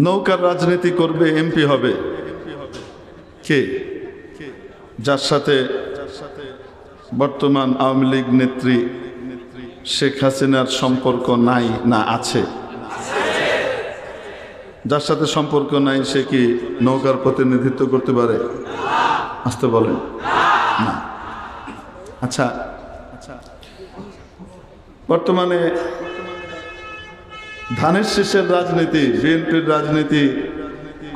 নৌকার রাজনীতি করবে, এমপি হবে কে? যার সাথে বর্তমান আওয়ামী লীগ নেত্রী শেখ হাসিনার সম্পর্ক নাই না আছে? যার সাথে সম্পর্ক নাই সে কি নৌকার প্রতিনিধিত্ব করতে পারে? আসতে বলেন না। আচ্ছা, বর্তমানে ধানের শীষের রাজনীতি, বিএনপির রাজনীতি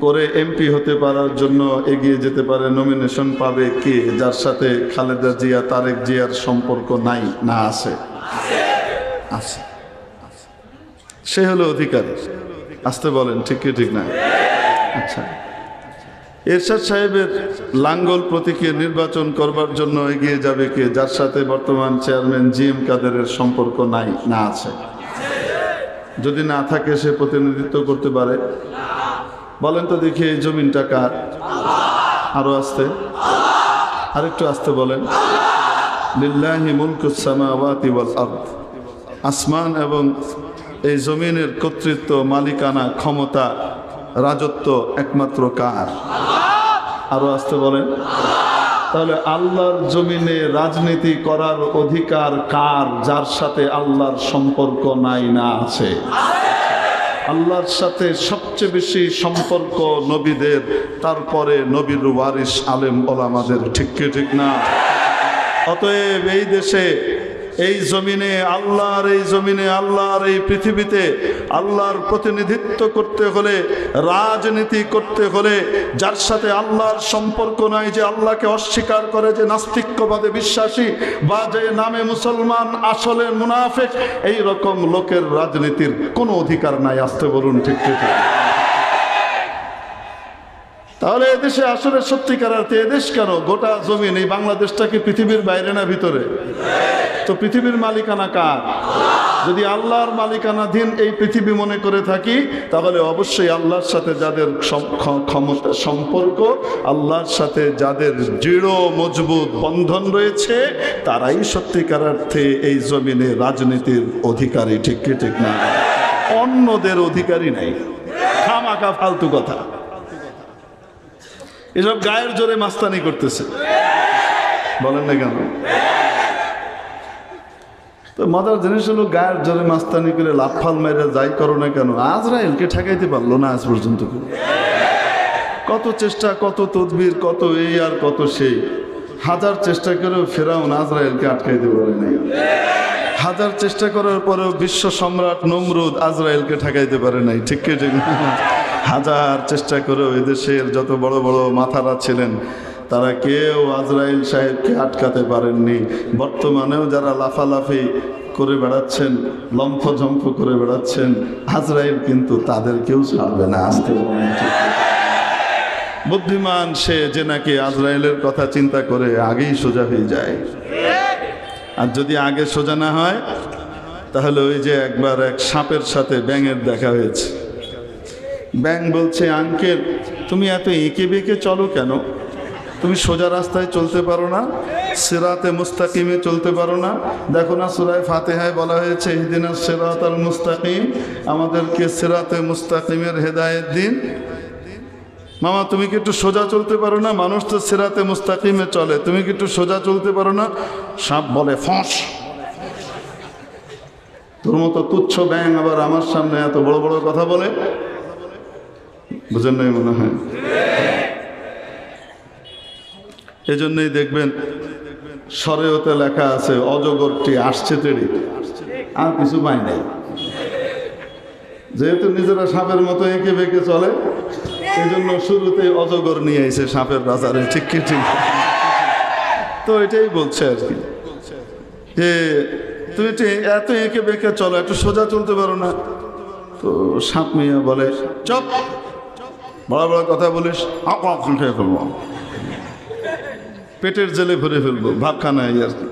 করে এমপি হতে পারার জন্য এগিয়ে যেতে পারে, নমিনেশন পাবে কে? যার সাথে খালেদা জিয়া, তারেক জিয়ার সম্পর্ক নাই না আছে? আছে। সে হলো অধিকারী। আসতে বলেন ঠিক কি ঠিক না? আচ্ছা, এরশাদ সাহেবের লাঙ্গল প্রতীকে নির্বাচন করবার জন্য এগিয়ে যাবে কে? যার সাথে বর্তমান চেয়ারম্যান জিএম কাদেরের সম্পর্ক নাই না আছে? যদি না থাকে সে প্রতিনিধিত্ব করতে পারে? বলেন তো দেখি, এই জমিনটা কার? আরো আসতে, আরেকটু আসতে বলেন। লিল্লাহি মুলকুস সামাওয়াতি ওয়াল আরদ। আসমান এবং এই জমিনের কর্তৃত্ব, মালিকানা, ক্ষমতা, রাজত্ব একমাত্র কার? আরো আসতে বলেন। তাহলে আল্লাহর জমিনে রাজনীতি করার অধিকার কার? যার সাথে আল্লাহর সম্পর্ক নাই না আছে? আল্লাহর সাথে সবচেয়ে বেশি সম্পর্ক নবীদের, তারপরে নবীর ওয়ারিস আলেম ওলামাদের। ঠিক কি ঠিক না? অতএব এই দেশে, এই জমিনে আল্লাহর, এই জমিনে আল্লাহর, এই পৃথিবীতে আল্লাহর প্রতিনিধিত্ব করতে হলে, রাজনীতি করতে হলে, যার সাথে আল্লাহর সম্পর্ক নাই, যে আল্লাহকে অস্বীকার করে, যে নাস্তিক্যবাদে বিশ্বাসী, বা যে নামে মুসলমান আসলে মুনাফিক, এই রকম লোকের রাজনীতির কোনো অধিকার নাই। আসতে বলুন ঠিক ঠিক। তাহলে এদেশে আসলে সত্যিকার অর্থে, এদেশ কেন, গোটা জমিন, এই বাংলাদেশটা কি পৃথিবীর বাইরে না ভিতরে? তো পৃথিবীর মালিকানা কার? যদি আল্লাহর মালিকানাধীন এই পৃথিবী মনে করে থাকি, তাহলে অবশ্যই আল্লাহর সাথে যাদের ক্ষমতা, সম্পর্ক, আল্লাহর সাথে যাদের দৃঢ় মজবুত বন্ধন রয়েছে, তারাই সত্যিকার অর্থে এই জমিনে রাজনীতির অধিকারী। ঠিক কি ঠিক না? অন্যদের অধিকারী নাই। খামাখা ফালতু কথা। এসব গায়ের জোরে মাস্তানি করতেছে, বলেন না কেন? তো মজার জিনিস হলো, গায়ের জোরে মাস্তানি করে লাফাল মেরে যাই করো না কেন, আজরাইলকে ঠেকাইতে পারলো না আজ পর্যন্ত। কত চেষ্টা, কত তদবির, কত এই আর কত সেই, হাজার চেষ্টা করেও ফেরাউন আজরাইলকে আটকাইতে পারে নাই। হাজার চেষ্টা করার পরেও বিশ্ব সম্রাট নমরুদ আজরাইলকে ঠেকাইতে পারে নাই। ঠিক কি ঠিক না? হাজার চেষ্টা করেও এদেশের যত বড় বড় মাথারা ছিলেন, তারা কেউ আজরাইল সাহেবকে আটকাতে পারেননি। বর্তমানেও যারা লাফালাফি করে বেড়াচ্ছেন, লম্ফঝম্প করে বেড়াচ্ছেন, আজরাইল কিন্তু তাদের কেউ ছাড়বে না। আসতে বুদ্ধিমান সে যে নাকি আজরাইলের কথা চিন্তা করে আগেই সোজা হয়ে যায়। আর যদি আগে সোজা না হয়, তাহলে ওই যে একবার এক সাপের সাথে ব্যাঙের দেখা হয়েছে। ব্যাঙ বলছে, আঙ্কেল তুমি এত এঁকে বেঁকে চলো কেন? তুমি সোজা রাস্তায় চলতে পারো না? সিরাতে মুস্তাকিমে চলতে পারো না? দেখো না সূরা ফাতিহায় বলা হয়েছে, ইহদিনাস সিরাতাল মুস্তাকিম, আমাদেরকে সিরাতে মুস্তাকিমের হেদায়েত দিন। মামা তুমি কি একটু সোজা চলতে পারো না? মানুষ তো সিরাতে মুস্তাকিমে চলে, তুমি কি একটু সোজা চলতে পারো না? সাপ বলে, ফস, তোর মতো তুচ্ছ ব্যাঙ আবার আমার সামনে এত বড় বড় কথা বলে? বুঝেন নাই মনে হয়। এজন্যই দেখবেন শরীয়তে লেখা আছে, অজগরটি আসছে তেড়ে, আর কিছু পাই নাই। যেহেতু নিজেরা সাপের মতো এঁকে বেঁকে চলে, এই জন্য শুরুতে অজগর নিয়ে এসে সাপের বাজারে। ঠিক কি ঠিক? তো এটাই বলছে আর কি, যে তুমি এত এঁকে বেঁকে চলো, একটু সোজা চলতে পারো না? তো সাপ মিয়া বলে, চপ, বড় বড় কথা বলিস, খেয়ে ফেলবো, পেটের জেলে ভরে ফেলবো, ভাবখানায় আর কি।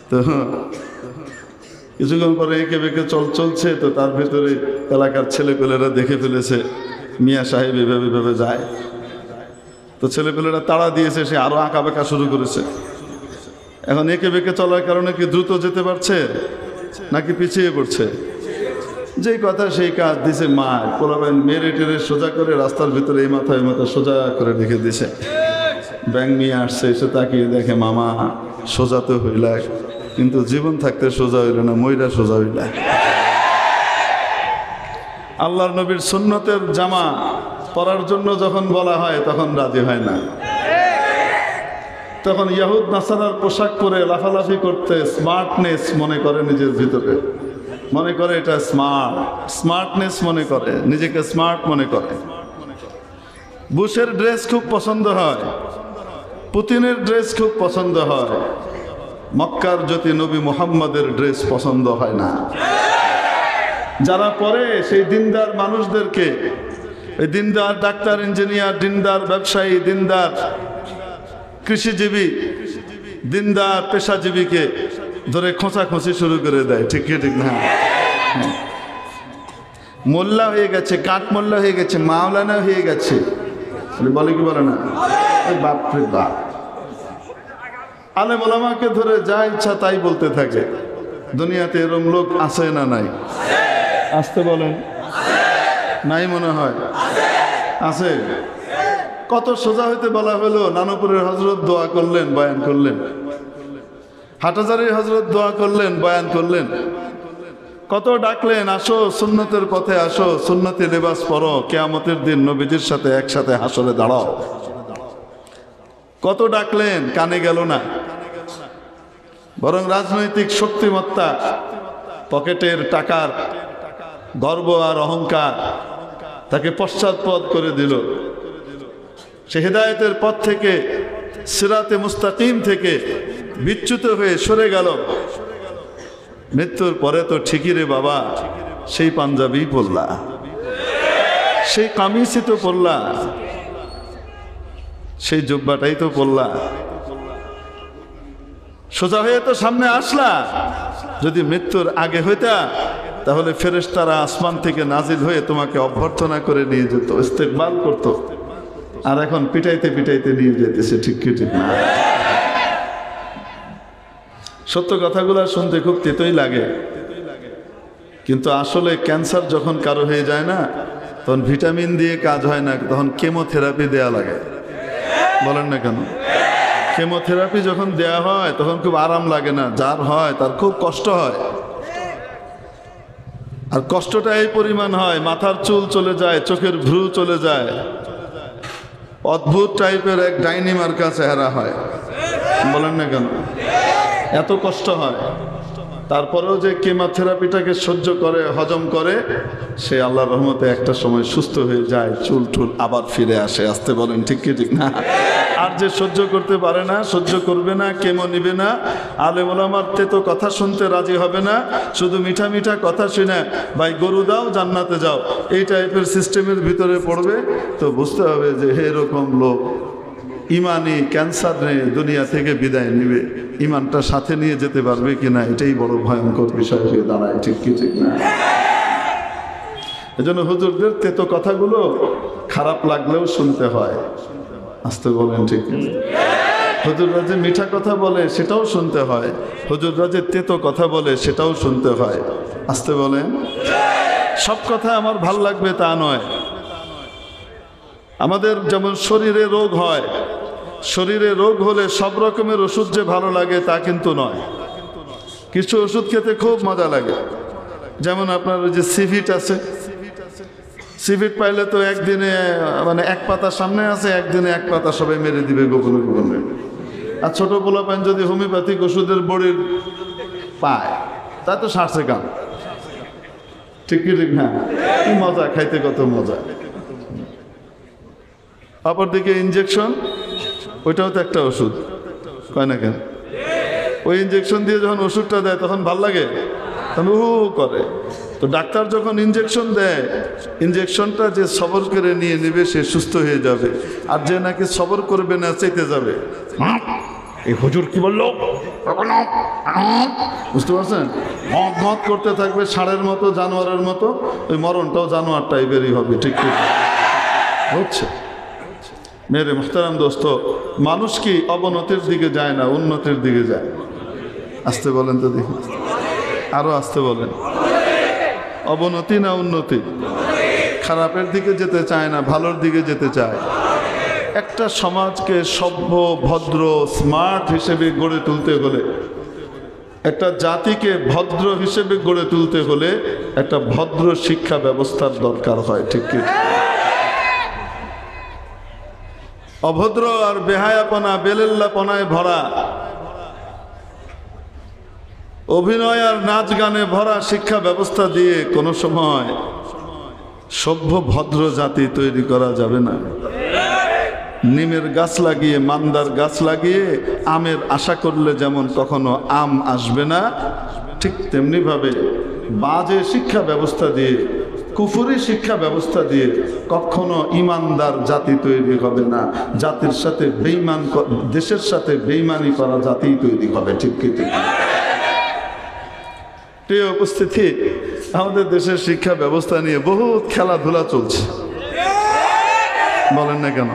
তো কিছুক্ষণ পরে এঁকে বেঁকে চলছে, তো তার ভেতরে এলাকার ছেলেপেলেরা দেখে ফেলেছে মিয়া সাহেব এভাবে যায়। তো ছেলেপেলেরা তাড়া দিয়েছে, সে আরো আঁকা বেঁকা শুরু করেছে। এখন এঁকে বেঁকে চলার কারণে কি দ্রুত যেতে পারছে নাকি পিছিয়ে পড়ছে? যেই কথা সেই কাজ দিছে মা, পোলাবেন মেরে টেরে সোজা করে রাস্তার ভিতরে এই মাথা সোজা করে রেখে দিছে। ব্যাং নিয়ে আসছে, এসে তাকিয়ে দেখে মামা সোজা তো হইলা, কিন্তু জীবন থাকতে সোজা হইল না, মইরা সোজা হইলা। আল্লাহর নবীর সুন্নতের জামা পরার জন্য যখন বলা হয় তখন রাজি হয় না। তখন ইয়াহুদ নাসারার পোশাক পরে লাফালাফি করতে স্মার্টনেস মনে করে নিজের ভিতরে, মনে করে এটা স্মার্টনেস মনে করে, নিজেকে স্মার্ট মনে করে। বুশের ড্রেস খুব পছন্দ হয়, পুতিনের ড্রেস খুব পছন্দ হয়, মক্কার জ্যোতি নবী মুহাম্মদের ড্রেস পছন্দ হয় না। যারা পরে সেই দিনদার মানুষদেরকে, এই দিনদার ডাক্তার, ইঞ্জিনিয়ার, দিনদার ব্যবসায়ী, দিনদার কৃষিজীবী, দিনদার পেশাজীবীকে ধরে খোঁচাখুঁচি শুরু করে দেয়। ঠিক কি ঠিক না? মোল্লা হয়ে গেছে, কাঠ মোল্লা হয়ে গেছে, মাওলানা হয়ে গেছে, বলে কি বলে না? বাপরে বাপ, আলেম ওলামাকে ধরে যা ইচ্ছা তাই বলতে থাকে। দুনিয়াতে এরকম লোক আছে না নাই? আসতে বলেন, নাই মনে হয় আছে। কত সোজা হইতে বলা হলো, নানুপুরের হজরত দোয়া করলেন, বয়ান করলেন, হাটহাজারীর হজরত দোয়া করলেন, বয়ান করলেন। কত ডাকলেন, আসো সুন্নতের পথে আসো, সুন্নতি লেবাস পরো, কিয়ামতের দিন নবীজির সাথে একসাথে হাসরে দাঁড়াও। কত ডাকলেন, কানে গেল না। বরং রাজনৈতিক শক্তিমত্তা, পকেটের টাকার গর্ব আর অহংকার তাকে পশ্চাৎপদ করে দিল। সে হেদায়েতের পথ থেকে, সিরাতে মুস্তাকিম থেকে বিচ্যুত হয়ে সরে গেল। মৃত্যুর পরে তো ঠিকই রে বাবা, সেই পাঞ্জাবি পরলা, সেই কামিজই তো পরলা, সেই জুব্বাটাই তো পরলা, সোজা হয়ে তো সামনে আসলা। যদি মৃত্যুর আগে হইতা তাহলে ফেরেশতারা আসমান থেকে নাজিল হয়ে তোমাকে অভ্যর্থনা করে নিয়ে যেত, ইস্তেকবাল করতো। আর এখন পিটাইতে পিটাইতে নিয়ে যেতেছে। ঠিক কি ঠিক না? সত্য কথাগুলো শুনতে খুব তেতই লাগে, কিন্তু আসলে ক্যান্সার যখন কারো হয়ে যায় না, তখন ভিটামিন দিয়ে কাজ হয় না, তখন কেমোথেরাপি দেয়া লাগে। বলেন না কেন? কেমোথেরাপি যখন দেয়া হয় তখন খুব আরাম লাগে না, যার হয় তার খুব কষ্ট হয়। আর কষ্টটা এই পরিমাণ হয়, মাথার চুল চলে যায়, চোখের ভ্রু চলে যায়, অদ্ভুত টাইপের এক ডাইনিমার কাছে চেহারা হয়। বলেন না কেন? এত কষ্ট হয়। তারপরেও যে কেমোথেরাপিটাকে সহ্য করে, হজম করে, সে আল্লাহর রহমতে একটা সময় সুস্থ হয়ে যায়, চুল টুল আবার ফিরে আসে। আসতে বলেন ঠিক কি ঠিক না? আর যে সহ্য করতে পারে না, সহ্য করবে না, কেমো নিবে না, আলেম ওলামার তেতো কথা শুনতে রাজি হবে না, শুধু মিঠা মিঠা কথা শুনে ভাই গরু দাও জান্নাতে যাও, এই টাইপের সিস্টেমের ভিতরে পড়বে, তো বুঝতে হবে যে এরকম লোক ইমানি ক্যান্সার নিয়ে দুনিয়া থেকে বিদায় নিবে। ইমানটা সাথে নিয়ে যেতে পারবে কিনা, এটাই বড় ভয়ঙ্কর বিষয় হয়ে দাঁড়ায়। ঠিক কি ঠিক না? এজন্য হুজুরদের তেতো কথাগুলো খারাপ লাগলেও শুনতে হয়। আসতে বলেন ঠিক না? হুজুররা যে মিঠা কথা বলে সেটাও শুনতে হয়, হুজুররা যে তেতো কথা বলে সেটাও শুনতে হয়। আসতে বলেন। সব কথা আমার ভাল লাগবে তা নয়। আমাদের যেমন শরীরে রোগ হয়, শরীরে রোগ হলে সব রকমের ওষুধ যে ভালো লাগে তা কিন্তু নয়। কিছু ওষুধ খেতে খুব মজা লাগে, যেমন আপনার ওই যে সিভিট আছে, সিভিট পাইলে তো একদিনে মানে এক পাতা সামনে আছে, একদিনে এক পাতা সবাই মেরে দিবে গোপনে গোপনে। আর ছোট পোলাপান যদি হোমিওপ্যাথিক ওষুধের বড়ির পায়, তা তো সারছে কাম। ঠিক কি ঠিক না? কি মজা, খাইতে কত মজা। অপরদিকে ইনজেকশন, ওইটাও তো একটা ওষুধ, কয় না কেন? ওই ইনজেকশন দিয়ে যখন ওষুধটা দেয় তখন ভাল লাগে, তখন করে। তো ডাক্তার যখন ইনজেকশন দেয়, ইনজেকশনটা যে সবর করে নিয়ে নেবে সে সুস্থ হয়ে যাবে, আর যে নাকি সবর করবে না চাইতে যাবে, এই হুজুর কি বললো, বুঝতে পারছেন? মত মত করতে থাকবে ষাঁড়ের মতো, জানোয়ারের মতো। ওই মরণটাও জানোয়ার টাইপেরই হবে। ঠিক ঠিক হচ্ছে। মেরে মুহতারাম দোস্ত, মানুষ কি অবনতির দিকে যায় না, উন্নতির দিকে যায়? আসতে বলেন তো দেখি, আরো আসতে বলেন। অবনতি না উন্নতি? খারাপের দিকে যেতে চায় না, ভালোর দিকে যেতে চায়। একটা সমাজকে সভ্য, ভদ্র, স্মার্ট হিসেবে গড়ে তুলতে হলে, একটা জাতিকে ভদ্র হিসেবে গড়ে তুলতে হলে একটা ভদ্র শিক্ষা ব্যবস্থার দরকার হয়, ঠিক কি? অভদ্র আর বেহায়াপনা, বেলেল্লাপনায় ভরা, অভিনয় আর নাচ গানে ভরা শিক্ষা ব্যবস্থা দিয়ে কোনো সময় সভ্য ভদ্র জাতি তৈরি করা যাবে না। নিমের গাছ লাগিয়ে, মান্দার গাছ লাগিয়ে আমের আশা করলে যেমন কখনো আম আসবে না, ঠিক তেমনি ভাবে বাজে শিক্ষা ব্যবস্থা দিয়ে, কুফরি শিক্ষা ব্যবস্থা দিয়ে কখনো ইমানদার জাতি তৈরি হবে না। জাতির সাথে বেঈমান, দেশের সাথে বেঈমানি করা জাতি তৈরি হবে, ঠিক কি? প্রিয় উপস্থিতি, আমাদের দেশের শিক্ষা ব্যবস্থা নিয়ে বহুত খেলাধুলা চলছে, বলেন না কেন?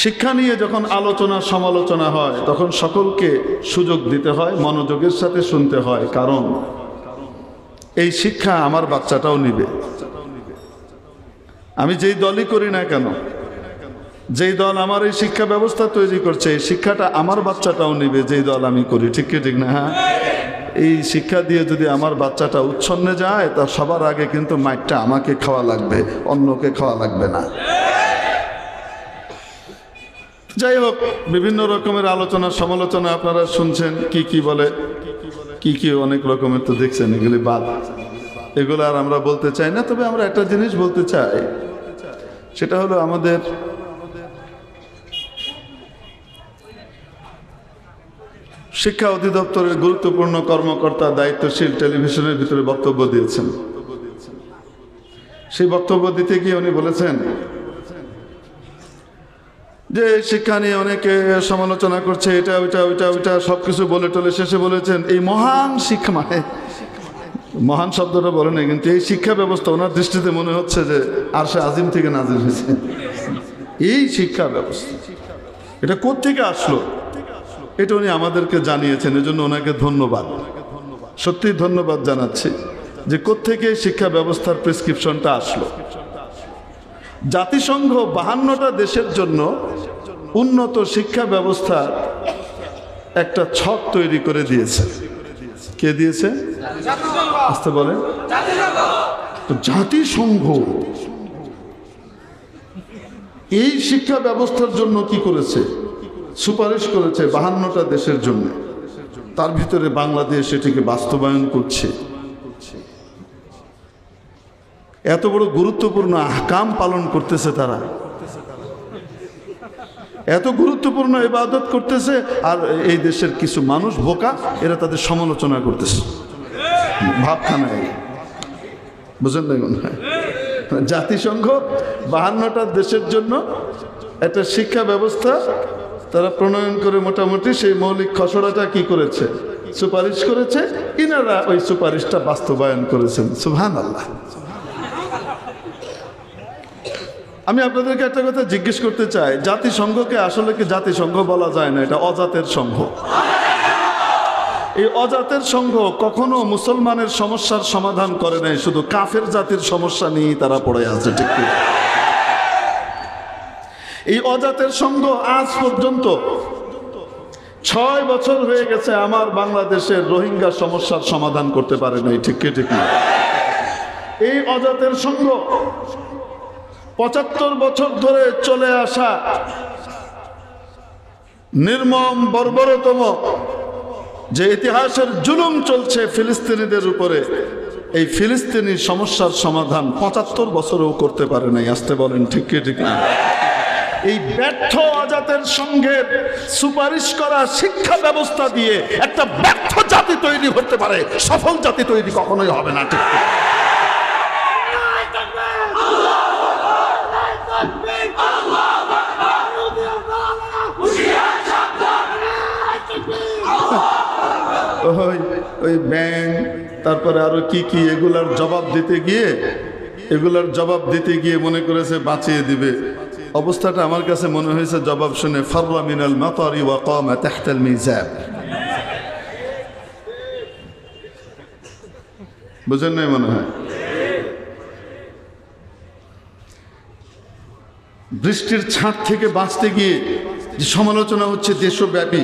শিক্ষা নিয়ে যখন আলোচনা সমালোচনা হয় তখন সকলকে সুযোগ দিতে হয়, মনোযোগের সাথে শুনতে হয়, কারণ এই শিক্ষা আমার বাচ্চাটাও নিবে। আমি যেই দলই করি না কেন, যেই দল আমার এই শিক্ষা ব্যবস্থা তৈরি করছে, এই শিক্ষাটা আমার বাচ্চাটাও নিবে, যেই দল আমি করি, ঠিক কি ঠিক না? হ্যাঁ, এই শিক্ষা দিয়ে যদি আমার বাচ্চাটা উচ্ছন্নে যায়, তা সবার আগে কিন্তু মাইটটা আমাকে খাওয়া লাগবে, অন্যকে খাওয়া লাগবে না। যাই হোক, বিভিন্ন রকমের আলোচনা সমালোচনা আপনারা শুনছেন, কি বলে, কি অনেক রকমের তো দেখছেন, এগুলি বাদ, এগুলো আর আমরা বলতে চাই না। তবে আমরা একটা জিনিস বলতে চাই, সেটা হলো আমাদের শিক্ষা অধিদপ্তরের গুরুত্বপূর্ণ কর্মকর্তা, দায়িত্বশীল টেলিভিশনের ভিতরে বক্তব্য দিয়েছেন। সেই বক্তব্য দিতে গিয়ে উনি বলেছেন যে শিক্ষা নিয়ে অনেকে সমালোচনা করছে, এটা ওইটা ওইটা ওইটা সবকিছু বলে টলে শেষে বলেছেন এই মহান শিক্ষা, মানে মহান শব্দটা বলে না, কিন্তু এই শিক্ষা ব্যবস্থা ওনার দৃষ্টিতে মনে হচ্ছে যে আরশে আজিম থেকে নাজিল হয়েছে। এই শিক্ষা ব্যবস্থা এটা কোত্থেকে আসলো, এটা উনি আমাদেরকে জানিয়েছেন, এজন্য ওনাকে ধন্যবাদ, সত্যি ধন্যবাদ জানাচ্ছি যে কোত্থেকে শিক্ষা ব্যবস্থার প্রেসক্রিপশনটা আসলো। জাতিসংঘ 52টা দেশের জন্য উন্নত শিক্ষা ব্যবস্থা একটা ছক তৈরি করে দিয়েছে। কে দিয়েছে? আসতে বলে জাতিসংঘ। এই শিক্ষা ব্যবস্থার জন্য কি করেছে? সুপারিশ করেছে 52টা দেশের জন্য, তার ভিতরে বাংলাদেশ এটিকে বাস্তবায়ন করছে। এত বড় গুরুত্বপূর্ণ আহকাম পালন করতেছে তারা, এত গুরুত্বপূর্ণ ইবাদত করতেছে, আর এই দেশের কিছু মানুষ বোকা, এরা তাদের সমালোচনা করতেছে। ভাবখানায়, বুঝলেন না? জাতিসংঘ 52টা দেশের জন্য একটা শিক্ষা ব্যবস্থা তারা প্রণয়ন করে মোটামুটি সেই মৌলিক খসড়াটা কি করেছে? সুপারিশ করেছে। ইনারা ওই সুপারিশটা বাস্তবায়ন করেছেন। সুবহানাল্লাহ। আমি আপনাদেরকে একটা কথা জিজ্ঞেস করতে চাই, জাতিসংঘকে আসলে কি জাতিসংঘ বলা যায় না, এটা অজাতের সংঘ। এই অজাতের সংঘ কখনো মুসলমানের সমস্যার সমাধান করে নাই, শুধু কাফের জাতির সমস্যা নিয়েই তারা পড়ে আছে, ঠিক কি? এই অজাতের সংঘ আজ পর্যন্ত 6 বছর হয়ে গেছে আমার বাংলাদেশের রোহিঙ্গা সমস্যার সমাধান করতে পারে নাই, ঠিক কি ঠিক না? এই অজাতের সংঘ 75 বছর ধরে চলে আসা নির্মম বর্বরতম যে ইতিহাসের জুলুম চলছে ফিলিস্তিনিদের উপরে, এই ফিলিস্তিনি সমস্যার সমাধান 75 বছরেও করতে পারে নাই। আসতে বলেন, ঠিক কি ঠিক না? এই ব্যর্থ অজাতের সংঘের সুপারিশ করা শিক্ষা ব্যবস্থা দিয়ে একটা ব্যর্থ জাতি তৈরি হতে পারে, সফল জাতি তৈরি কখনোই হবে না, ঠিক? ওই ব্যাংক, তারপরে আরো কি এগুলার জবাব দিতে গিয়ে মনে করেছে বাঁচিয়ে দিবে। অবস্থাটা আমার কাছে মনে হয়েছে জবাব শুনে ফাররা মিনাল মাতারি ওয়া কামা তাহতাল মিজাব। বুঝেন নাই মনে হয়? বৃষ্টির ছাঁট থেকে বাঁচতে গিয়ে যে সমালোচনা হচ্ছে দেশব্যাপী,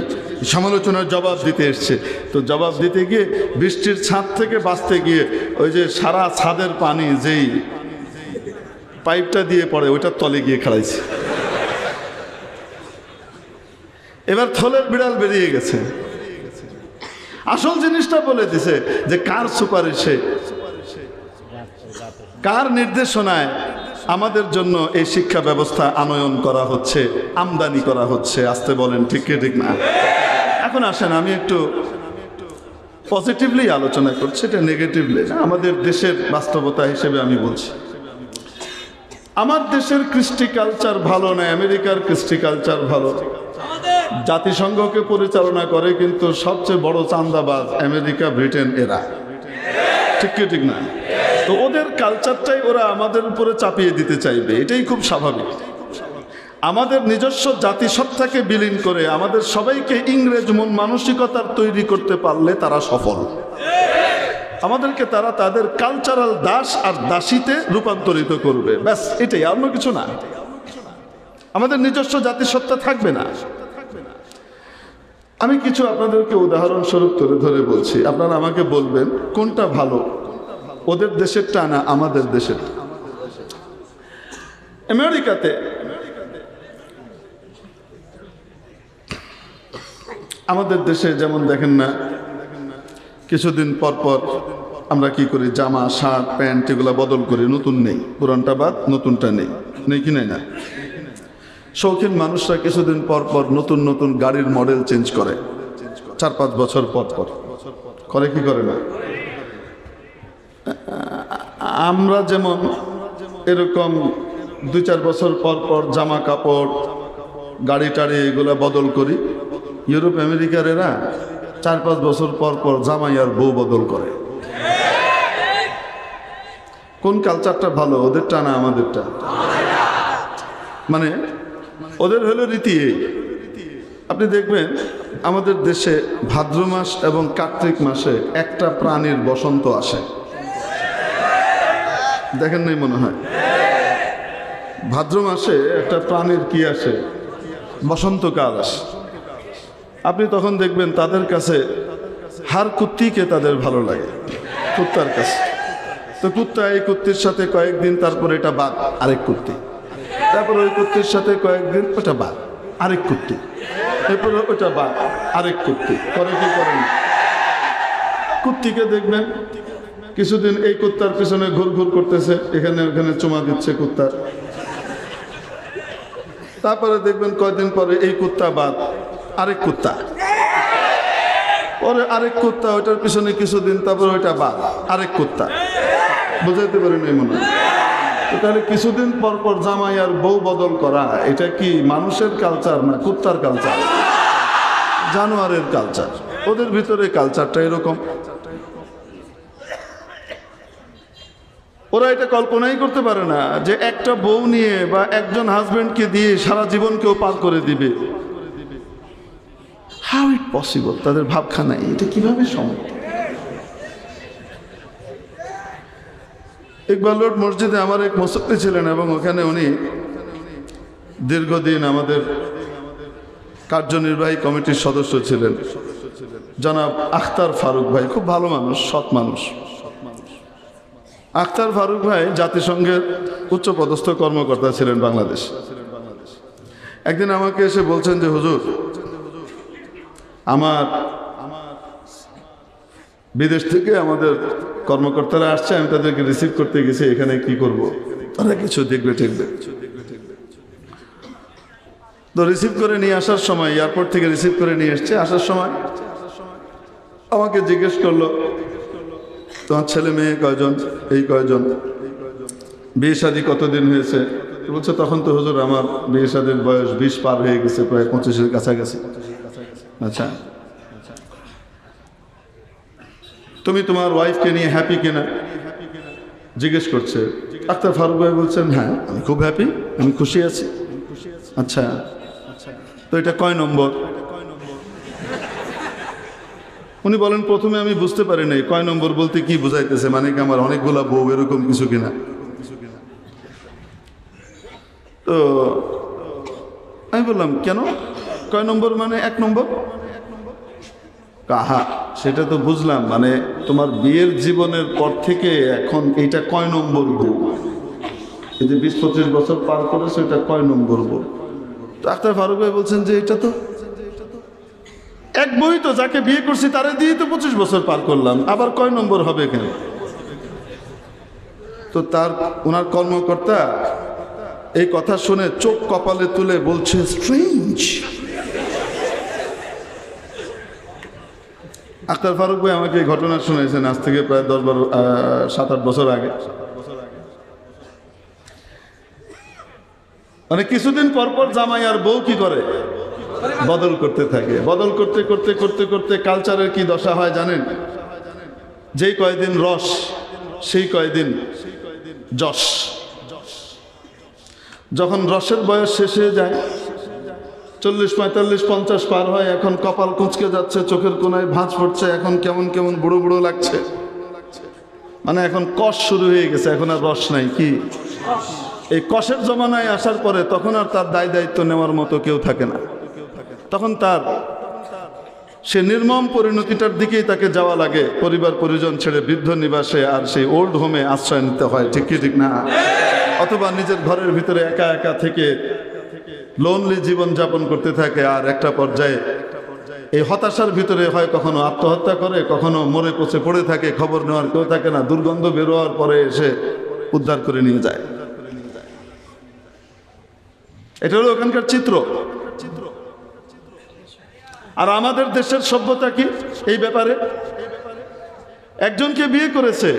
সমালোচনার জবাব দিতে এসছে। তো জবাব দিতে গিয়ে বৃষ্টির ছাদ থেকে বাঁচতে গিয়ে ওই যে সারা ছাদের পানি যেই পাইপটা দিয়ে পড়ে ওইটার তলে গিয়ে খেলাইছে। এবার থলের বিড়াল বেরিয়ে গেছে। আসল জিনিসটা বলে দিছে যে কার সুপারিশে, কার নির্দেশনায় আমাদের জন্য এই শিক্ষা ব্যবস্থা আনয়ন করা হচ্ছে, আমদানি করা হচ্ছে। আসতে বলেন ঠিক কি ঠিক না? এখন আসেন আমি একটু পজিটিভলি আলোচনা করছি, এটা নেগেটিভলি না, আমাদের দেশের বাস্তবতা হিসেবে আমি বলছি। আমার দেশের কৃষ্টি কালচার ভালো না, আমেরিকার কৃষ্টি কালচার ভালো। জাতিসংঘকে পরিচালনা করে কিন্তু সবচেয়ে বড় চাঁদাবাজ আমেরিকা, ব্রিটেন, এরা ঠিক কি ঠিক না? তো ওদের কালচারটাই ওরা আমাদের উপরে চাপিয়ে দিতে চাইবে, এটাই খুব স্বাভাবিক। আমাদের নিজস্ব জাতিসত্তাকে বিলীন করে আমাদের সবাইকে ইংরেজ মন মানসিকতার তৈরি করতে পারলে তারা সফল। আমাদেরকে তারা তাদের কালচারাল দাস আর দাসীতে রূপান্তরিত করবে, ব্যাস এটাই, অন্য কিছু না। আমাদের নিজস্ব জাতিসত্তা থাকবে না। আমি কিছু আপনাদেরকে উদাহরণস্বরূপ ধরে ধরে বলছি, আপনারা আমাকে বলবেন কোনটা ভালো, ওদের দেশেরটা না আমাদের দেশের। আমেরিকাতে আমাদের দেশে যেমন দেখেন না, কিছুদিন পর পর আমরা কি করি, জামা শার্ট প্যান্ট এগুলো বদল করি, নতুন নেই, পুরানটা বাদ নতুনটা নেই, নেই কি নেই না? শৌখিন মানুষরা কিছুদিন পর পর নতুন নতুন গাড়ির মডেল চেঞ্জ করে, 4-5 বছর পর পর করে, কি করে না? আমরা যেমন এরকম 2-4 বছর পর পর জামা কাপড় গাড়ি টাড়ি এগুলো বদল করি, ইউরোপ আমেরিকার এরা 4-5 বছর পর পর জামাই আর বউ বদল করে। কোন কালচারটা ভালো, ওদেরটা না আমাদেরটা? মানে ওদের হলো রীতি এই। আপনি দেখবেন আমাদের দেশে ভাদ্র মাস এবং কার্তিক মাসে একটা প্রাণীর বসন্ত আসে, দেখেন নাই মনে হয়? ভাদ্র মাসে একটা প্রাণীর কি আসে, বসন্তকাল আসে। আপনি তখন দেখবেন তাদের কাছে হার কুত্তিকে তাদের ভালো লাগে, কুত্তার কাছে। তো কুত্তা এই কুত্তির সাথে কয়েকদিন, তারপর এটা বাদ আরেক কুত্তি, তারপর ওই কুত্তির সাথে কয়েকদিন ওটা বাদ আরেক কুত্তি, এরপর ওটা বাদ আরেক কুত্তি, করে কি করেন? কুত্তিকে দেখবেন কিছুদিন এই কুত্তার পিছনে ঘুর ঘুর করতেছে, এখানে ওখানে চুমা দিচ্ছে কুত্তার। তারপরে দেখবেন কয়েকদিন পরে এই কুত্তা বাদ আরেক কুত্তা, পরে আরেক কুত্তা, ওইটার পিছনে কিছুদিন, তারপর ওইটা বাদ আরেক কুত্তা। বুঝাইতে পারি নাই মনে হয়? তাহলে কিছুদিন পর পর জামাই আর বউ বদল করা, এটা কি মানুষের কালচার না কুত্তার কালচার? জানোয়ারের কালচার। ওদের ভিতরে কালচারটা এরকম। ওরা এটা কল্পনাই করতে পারে না যে একটা বউ নিয়ে বা একজন হাজবেন্ডকে দিয়ে সারা জীবন কেউ পার করে দিবে। How it possible? তাদের ভাবখানায় এটা কিভাবে সম্ভব? ইকবাল রোড মসজিদে আমার এক মুসল্লি ছিলেন এবং ওখানে উনি দীর্ঘদিন আমাদের কার্যনির্বাহী কমিটির সদস্য ছিলেন, জনাব আখতার ফারুক ভাই। খুব ভালো মানুষ, সৎ মানুষ। আখতার ফারুক ভাই জাতিসংঘের উচ্চপদস্থ কর্মকর্তা ছিলেন বাংলাদেশ। একদিন আমাকে এসে বলছেন যে হুজুর, আমার বিদেশ থেকে আমাদের কর্মকর্তারা আসছে, আমি তাদেরকে রিসিভ করতে গেছি, এখানে কি করব? তারা কিছু দেখবে ঠেকবে। তো রিসিভ করে নিয়ে আসার সময়, এয়ারপোর্ট থেকে রিসিভ করে নিয়ে এসছে, আসার সময় আমাকে জিজ্ঞেস করলো, তোমার ছেলে মেয়ে কয়জন? এই কয়জন? বিয়ে শাদী কতদিন হয়েছে? বলছে তখন তো হুজুর আমার বিয়ে শাদীর বয়স 20 পার হয়ে গেছে, প্রায় 25-এর কাছাকাছি। আচ্ছা, তুমি তোমার ওয়াইফকে নিয়ে হ্যাপি কিনা জিজ্ঞেস করছে। আখতার ফারুক ভাই বলছেন হ্যাঁ, আমি খুব হ্যাপি, আমি খুশি আছি। আচ্ছা, তো এটা কয় নম্বর? উনি বলেন প্রথমে আমি বুঝতে পারি নাই কয় নম্বর বলতে কি বুঝাইতেছে, মানে কি আমার অনেকগুলা বউ এরকম কিছু কিনা। তো আমি বললাম কেন, কয় নম্বর মানে 1 নম্বর। কাহা সেটা তো বুঝলাম, মানে তোমার বিয়ের জীবনের পর থেকে এখন এইটা কয় নম্বর বউ, এই যে 20-25 বছর পার করেছে এটা কয় নম্বর বউ। ডাক্তার ফারুক ভাই বলছেন যে এটা তো এক বই, তো যাকে বিয়ে করছি তারে দিয়ে তো 25 বছর পার করলাম, আবার কয় নম্বর হবে কেন। তো ওনার কর্মকর্তা এই কথা শুনে চোখ কপালে তুলে বলছে স্ট্রেঞ্জ। আক্তার ফারুক ভাই আমাকে এই ঘটনা শুনেছেন আজ থেকে প্রায় 7-8 বছর আগে। মানে কিছুদিন পর পর জামাই আর বউ কি করে, বদল করতে থাকে। বদল করতে করতে করতে করতে কালচারের কি দশা হয় জানেন, যেই কয়দিন রস সেই কয়দিন যশ। যখন রসের বয়স শেষ হয়ে যায়, 40, 45, 50 পার হয়, এখন কপাল কুঁচকে যাচ্ছে, চোখের কোনায় ভাঁজ পড়ছে, এখন কেমন কেমন বুড়ো বুড়ো লাগছে, মানে এখন কষ শুরু হয়ে গেছে, এখন আর রস নাই। কি এই কষের জমানায় আসার পরে তখন আর তার দায় দায়িত্ব নেওয়ার মতো কেউ থাকে না, তখন সে নির্মম পরিণতিটার দিকেই তাকে যাওয়া লাগে। পরিবার পরিজন ছেড়ে বৃদ্ধ নিবাসে আর সেই ওল্ড হোমে আশ্রয় নিতে হয়, ঠিক কি ঠিক না। অথবা নিজের ঘরের ভিতরে একা একা থেকে লোনলি জীবন যাপন করতে থাকে, আর একটা পর্যায়ে এই হতাশার ভিতরে হয় কখনো আত্মহত্যা করে, কখনো মরে পচে পড়ে থাকে, খবর নেওয়ার কেউ থাকে না, দুর্গন্ধ বেরোয়ার পরে এসে উদ্ধার করে নিয়ে যায়। এটা হলো ওখানকার চিত্র। আর আমাদের দেশের সভ্যতা কি এই ব্যাপারে, একজনকে বিয়ে করেছে,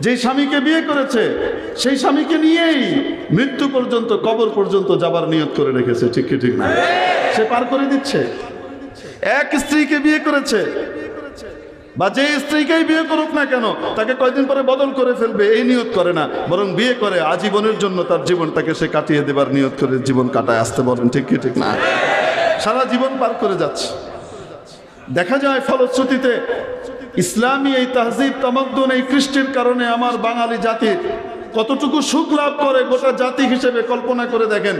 যেই স্বামীকে বিয়ে করেছে সেই স্বামীকে নিয়েই মৃত্যু পর্যন্ত, কবর পর্যন্ত যাবার নিয়ত করে রেখেছে, ঠিক কি ঠিক না। সে পার করে দিচ্ছে। এক স্ত্রীকে বিয়ে করেছে, বা যে স্ত্রীকেই বিয়ে করুক না কেন তাকে কয়দিন পরে বদল করে ফেলবে এই নিয়ত করে না, বরং বিয়ে করে আজীবনের জন্য তার জীবনটাকে সে কাটিয়ে দেবার নিয়ত করে জীবন কাটায় আসতে বলেন, ঠিক কি ঠিক না। সারা জীবন পার করে যাচ্ছে। দেখা যায় ফলশ্রুতিতে ইসলামী এই তাহজিব তামাদ্দুন, এই কৃষ্টির কারণে আমার বাঙালি জাতি কতটুকু সুখ লাভ করে গোটা জাতি হিসেবে কল্পনা করে দেখেন।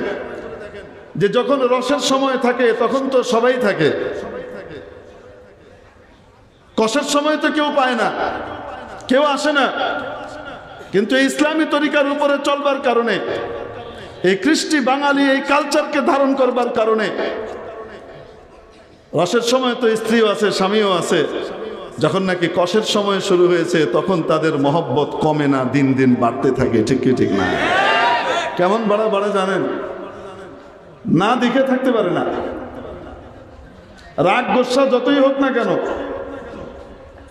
যে যখন রসের সময় থাকে তখন তো সবাই থাকে, কষের সময় তো কেউ পায় না, কেউ আসে না। কিন্তু এই ইসলামী তরিকার উপরে চলবার কারণে, এই কৃষ্টি বাঙালি এই কালচারকে ধারণ করবার কারণে রসের সময় তো স্ত্রীও আছে, স্বামীও আছে। যখন নাকি কষের সময় শুরু হয়েছে তখন তাদের মহব্বত কমে না, দিন দিন বাড়তে থাকে, ঠিক কি ঠিক না। কেমন বাড়া জানেন, না দেখে থাকতে পারে না। রাগ গোসা যতই হোক না কেন,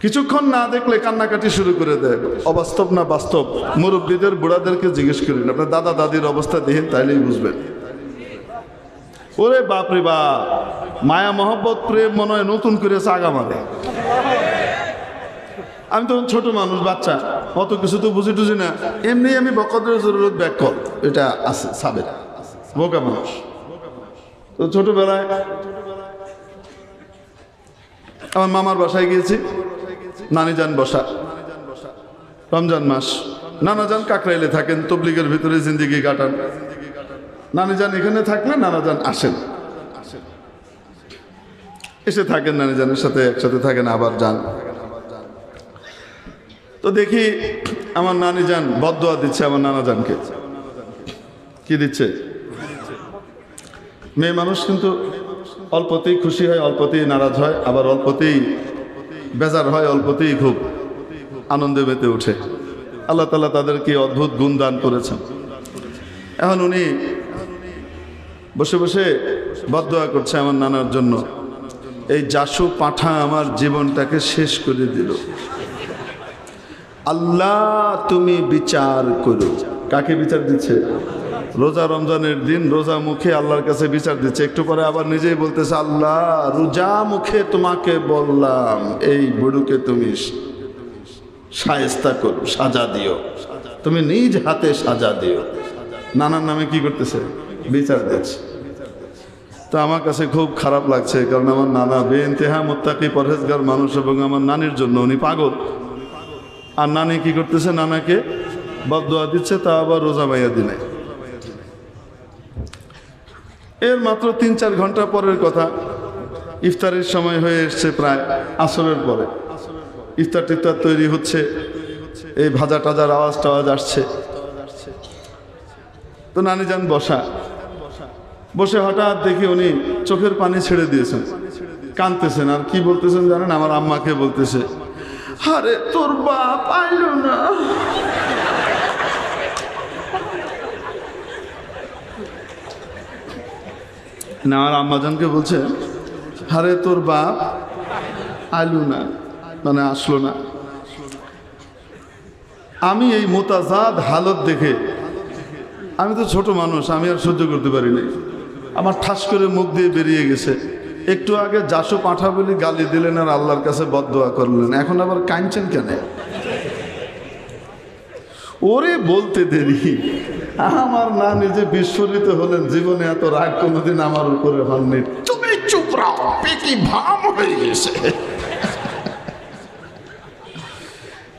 কিছুক্ষণ না দেখলে কান্নাকাটি শুরু করে দেয়। অবাস্তব না বাস্তব, মুরব্বীদের বুড়াদেরকে জিজ্ঞেস করেন, আপনার দাদা দাদির অবস্থা দেখেন, তাইলেই বুঝবেন। ওরে বাপরে বাপ, মায়া মহব্বত প্রেম মনে হয় নতুন করে চাগা মারে। আমি তখন ছোট মানুষ, বাচ্চা, অত কিছু তো বুঝি টুঝি না, এমনি আমি বকদের জরুরত ব্যাক কর, এটা আছে সাবের, বোকা মানুষ। তো ছোটবেলায় আমার মামার বাসায় গিয়েছি, নানিজান বসা, রমজান মাস। নানাজান কাকরাইলে থাকেন, তবলিগের ভিতরে জিন্দিগি কাটান। নানিজান এখানে থাকলে নানাজান আসেন, এসে থাকেন নানিজানের সাথে, একসাথে থাকেন, আবার যান। তো দেখি আমার নানিজান বদদোয়া দিচ্ছে আমার নানাজানকে। কি দিচ্ছে? মেয়ে মানুষ কিন্তু অল্পতেই খুশি হয়, অল্পতেই নারাজ হয়, আবার অল্পতেই বেজার হয়, অল্পতেই খুব আনন্দে মেতে ওঠে। আল্লাহ তাআলা তাদেরকে অদ্ভুত গুণ দান করেছেন। এখন উনি বসে বসে বদদোয়া করছে আমার নানার জন্য, এই জাসু পাঁঠা আমার জীবনটাকে শেষ করে দিল, আল্লাহ তুমি বিচার করো। কাকে বিচার দিচ্ছে? রোজা রমজানের দিন রোজা মুখে আল্লাহর কাছে বিচার দিচ্ছে। একটু পরে আবার নিজেই বলতেছে, আল্লাহ রোজা মুখে তোমাকে বললাম এই বুড়ুকে তুমি শায়েস্তা করো, সাজা দিও, তুমি নিজ হাতে সাজা দিও। নানার নামে কি করতেছে? বিচার দিচ্ছে। তো আমার কাছে খুব খারাপ লাগছে, কারণ আমার নানা বেইন্তেহা মুত্তাকি পরহেজগার মানুষ এবং আমার নানির জন্য উনি পাগল। আর নানি কি করতেছে, নানাকে বদদোয়া দিচ্ছে, তা আবার রোজা বাইয়া দিনে। এর মাত্র 3-4 ঘন্টা পরের কথা, ইফতারের সময় হয়ে এসছে প্রায় আসরের পরে। ইফতার টিফতার তৈরি হচ্ছে, এই ভাজা টাজার আওয়াজ টাওয়াজ আসছে। তো নানি যান বসে হঠাৎ দেখি উনি চোখের পানি ছেড়ে দিয়েছেন, কাঁদতেছেন। আর কি বলতেছেন জানেন? আমার আম্মাকে বলতেছে, আরে তোর বাপ আইলো না। আমার আম্মাজানকে বলছে, আরে তোর বাপ আইলো না, মানে আসলো না। আমি এই মোতাজাদ হালত দেখে, আমি তো ছোট মানুষ, আমি আর সহ্য করতে পারি নাই। আমার ঠাস করে মুখ দিয়ে বেরিয়ে গেছে। একটু আগে জাসু পাঠা বলি গালি দিলেন আর আল্লাহর কাছে বদদোয়া করলেন, এখন আবার কাঁদছেন কেন? ওরে বলতে দেরি, আমার না নিজে বিস্ফোরিত হলেন, জীবনে এত রাগ কোনোদিন আমার উপরে হননি। তুমি চুপ রাও, পেকি ভাম হয়ে গেছে।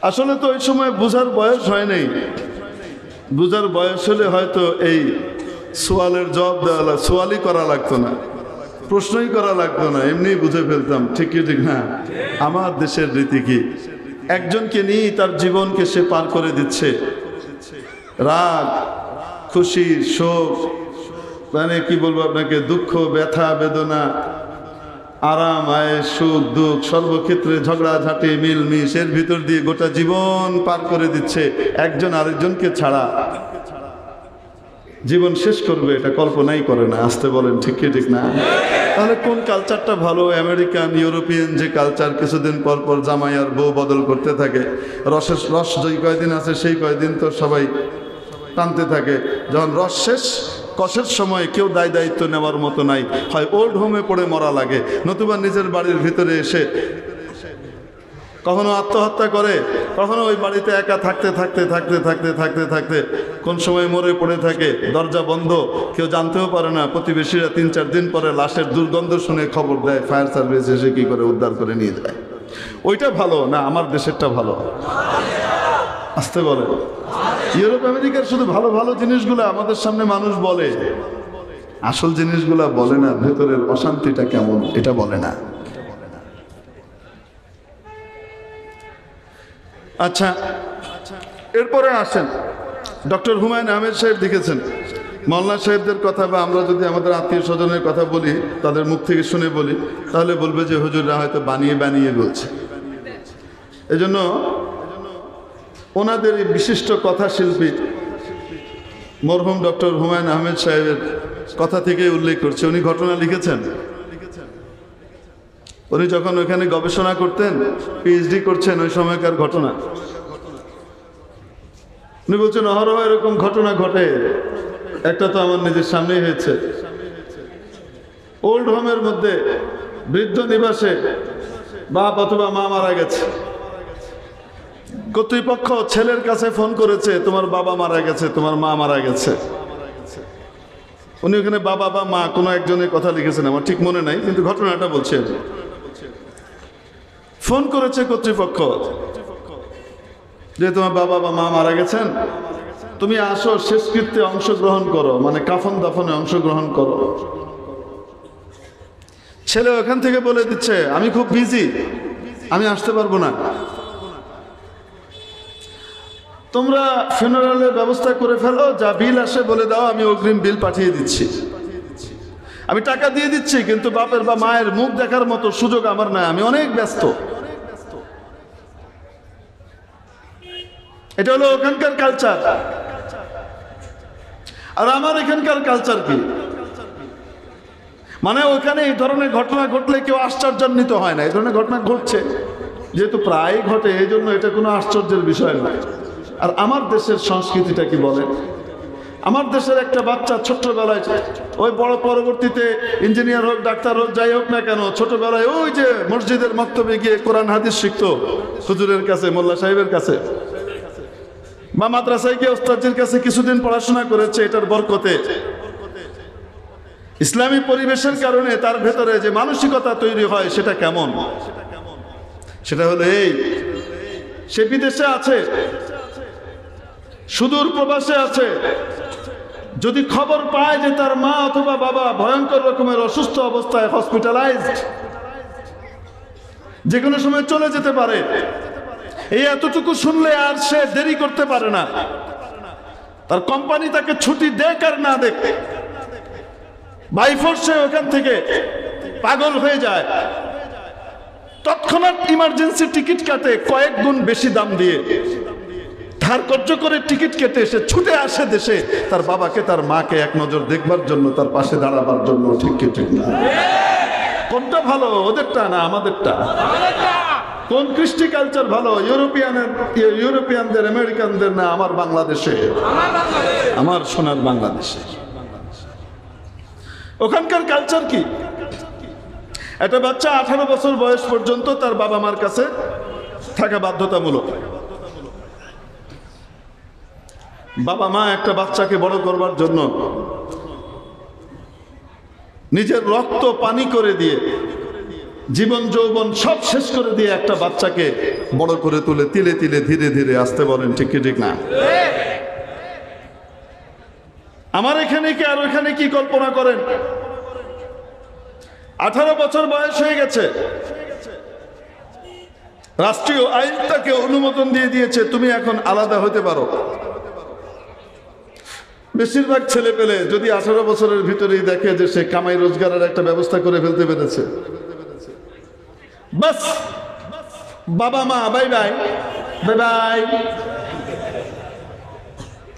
আসলে তো ওই সময় বুঝার বয়স হয় নাই। বুঝার বয়স হলে হয়তো এই সোয়ালের জবাব দেওয়া, সোয়ালই করা লাগতো না, প্রশ্নই করা লাগতো না, এমনি বুঝে ফেলতাম। ঠিক কি ঠিক না? আমার দেশের রীতি কি, একজনকে নিয়ে তার জীবনকে সে পার করে দিচ্ছে। রাগ, খুশি, শোক, মানে কি বলবো আপনাকে, দুঃখ, ব্যথা, বেদনা, আরাম, আয়েশ, সুখ, দুঃখ, সর্বক্ষেত্রে ঝগড়াঝাঁটি, মিলমিশ, এর ভিতর দিয়ে গোটা জীবন পার করে দিচ্ছে। একজন আরেকজনকে ছাড়া জীবন শেষ করবে এটা কল্পনাই করে না। আসতে বলেন, ঠিক কি ঠিক না? তাহলে কোন কালচারটা ভালো? আমেরিকান, ইউরোপিয়ান যে কালচার, কিছুদিন পর পর জামাই আর বউ বদল করতে থাকে। রস যেই কয়দিন আছে সেই কয়দিন তো সবাই টানতে থাকে। যখন রস শেষ, কষের সময় কেউ দায়িত্ব নেওয়ার মতো নাই, হয় ওল্ড হোমে পড়ে মরা লাগে, নতুবা নিজের বাড়ির ভিতরে এসে কখনো আত্মহত্যা করে, কখনো ওই বাড়িতে একা থাকতে থাকতে থাকতে থাকতে থাকতে থাকতে কোন সময় মরে পড়ে থাকে, দরজা বন্ধ, কেউ জানতেও পারে না। প্রতিবেশীরা 3-4 দিন পরে লাশের দুর্গন্ধ শুনে খবর দেয়, ফায়ার সার্ভিস এসে কি করে উদ্ধার করে নিয়ে যায়। ওইটা ভালো না, আমার দেশেরটা ভালো? আসতে বলে। ইউরোপ আমেরিকার শুধু ভালো ভালো জিনিসগুলো আমাদের সামনে মানুষ বলে, আসল জিনিসগুলা বলে না। ভেতরের অশান্তিটা কেমন এটা বলে না। আচ্ছা, এরপরে আসেন, ডক্টর হুমায়ুন আহমেদ সাহেব লিখেছেন, মওলানা সাহেবদের কথা বা আমরা যদি আমাদের আত্মীয় স্বজনের কথা বলি, তাদের মুখ থেকে শুনে বলি, তাহলে বলবে যে হুজুররা হয়তো বানিয়ে বানিয়ে বলছে। এজন্য ওনাদের এই বিশিষ্ট কথা শিল্পী মরহুম ডক্টর হুমায়ুন আহমেদ সাহেবের কথা থেকে উল্লেখ করছে। উনি ঘটনা লিখেছেন, উনি যখন ওইখানে গবেষণা করতেন, পিএইচডি করছেন, ওই সময়কার ঘটনা উনি বলছেন, অহরহ এরকম ঘটনা ঘটে। একটা তো আমার নিজের সামনেই হয়েছে। ওল্ড হোমের মধ্যে বৃদ্ধ নিবাসে বাপ অথবা মা মারা গেছে, কর্তৃপক্ষ ছেলের কাছে ফোন করেছে, তোমার বাবা মারা গেছে, তোমার মা মারা গেছে। উনি ওখানে বাবা বা মা কোনো একজনের কথা লিখেছেন, আমার ঠিক মনে নাই, কিন্তু ঘটনাটা বলছেন। ফোন করেছে কর্তৃপক্ষ যে তোমার বাবা বা মা মারা গেছেন, তুমি আসো, শেষকৃত্যে অংশগ্রহণ করো, মানে কাফন দাফনে অংশগ্রহণ করো। ছেলে ওখান থেকে বলে দিচ্ছে, আমি খুব বিজি, আমি আসতে পারবো না। তোমরা ফিউনারালের ব্যবস্থা করে ফেলো, যা বিল আসে বলে দাও, আমি অগ্রিম বিল পাঠিয়ে দিচ্ছি, আমি টাকা দিয়ে দিচ্ছি, কিন্তু বাপের বা মায়ের মুখ দেখার মতো সুযোগ আমার নাই, আমি অনেক ব্যস্ত। এটা হলো ওখানকার কালচার। আর আমার এখানকার কালচার কি? মানে ওখানে এই ধরনের ঘটনা ঘটলে কেউ আশ্চর্যান্বিত হয় না। এই ধরনের ঘটনা ঘটছে যেহেতু প্রায় ঘটে, এই জন্য এটা কোনো আশ্চর্যের বিষয় নয়। আর আমার দেশের সংস্কৃতিটা কি বলেন? আমার দেশের একটা বাচ্চা ছোট্টবেলায়, ওই বড় পরবর্তীতে ইঞ্জিনিয়ার হোক, ডাক্তার হোক, যাই হোক না কেন, ছোটবেলায় ওই যে মসজিদের মক্তবে গিয়ে কোরআন হাদিস শিখতো হুজুরের কাছে, মোল্লা সাহেবের কাছে, বা মাদ্রাসায় গিয়ে ওস্তাদের কাছে কিছুদিন পড়াশোনা করেছে, এটার বরকতে ইসলামী পরিবেশের কারণে তার ভেতরে যে মানসিকতা তৈরি হয় সেটা কেমন? সেটা হলো এই, সে বিদেশে আছে, সুদূর প্রবাসে আছে, যদি খবর পায় যে তার মা অথবা বাবা ভয়ঙ্কর রকমের অসুস্থ অবস্থায় হসপিটালাইজড, যে কোনো সময় চলে যেতে পারে, এই এতটুকু শুনলে আর সে দেরি করতে পারে না। তার কোম্পানি তাকে ছুটি দেখ আর না দেখ, বাই ফোর্সে ওখান থেকে পাগল হয়ে যায়, তৎক্ষণাৎ ইমার্জেন্সি টিকিট কাটে, কয়েক গুণ বেশি দাম দিয়ে ধার কর্য করে টিকিট কেটে সে ছুটে আসে দেশে, তার বাবাকে তার মাকে এক নজর দেখবার জন্য, তার পাশে দাঁড়াবার জন্য। ঠিক কি ঠিক না? কোনটা ভালো, ওদেরটা না আমাদেরটা? কোন কৃষ্টি কালচার ভালো, ইউরোপিয়ানদের, আমেরিকানদের না আমার বাংলাদেশে, আমার সোনার বাংলাদেশে? ওখানকার কালচার কি? একটা বাচ্চা 18 বছর বয়স পর্যন্ত তার বাবা মার কাছে থাকা বাধ্যতামূলক। বাবা মা একটা বাচ্চাকে বড় করবার জন্য নিজের রক্ত পানি করে দিয়ে, জীবন যৌবন সব শেষ করে দিয়ে একটা বাচ্চাকে বড় করে তুলে তিলে তিলে ধীরে ধীরে আসতে বলেন। ঠিক কি ঠিক না? আমার এখানে কি আর ওখানে কি কল্পনা করেন? 18 বছর বয়স হয়ে গেছে, রাষ্ট্রীয় আইন তাকে অনুমোদন দিয়ে দিয়েছে, তুমি এখন আলাদা হতে পারো। বেশিরভাগ ছেলে পেলে যদি 18 বছরের ভিতরেই দেখে যে সে কামাই রোজগারের একটা ব্যবস্থা করে ফেলতে পেরেছে, বাস বাবা মা bye bye, bye bye,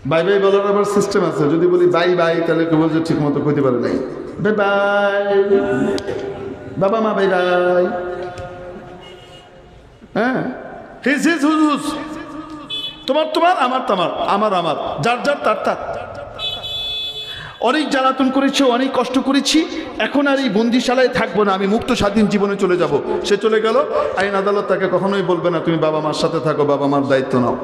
bye bye বলার আবার সিস্টেম আছে। যদি বলি বাই বাই তাহলে কেউ বলছে ঠিক মতো কইতে পারে নাই, বাই বাই, বাবা মা বাই বাই। হ্যাঁ, হিজ হিজ হুজ হুজ, তোমার তোমার, আমার তোমার, আমার আমার, যার যার তার তার। অনেক জ্বালাতন করেছি, অনেক কষ্ট করেছি, এখন আর এই বন্দিশালায় থাকবো না, আমি মুক্ত স্বাধীন জীবনে চলে যাব। সে চলে গেল, আইন আদালত তাকে কখনোই বলবে না তুমি বাবা মার সাথে থাকো, বাবা মার দায়িত্ব নাও।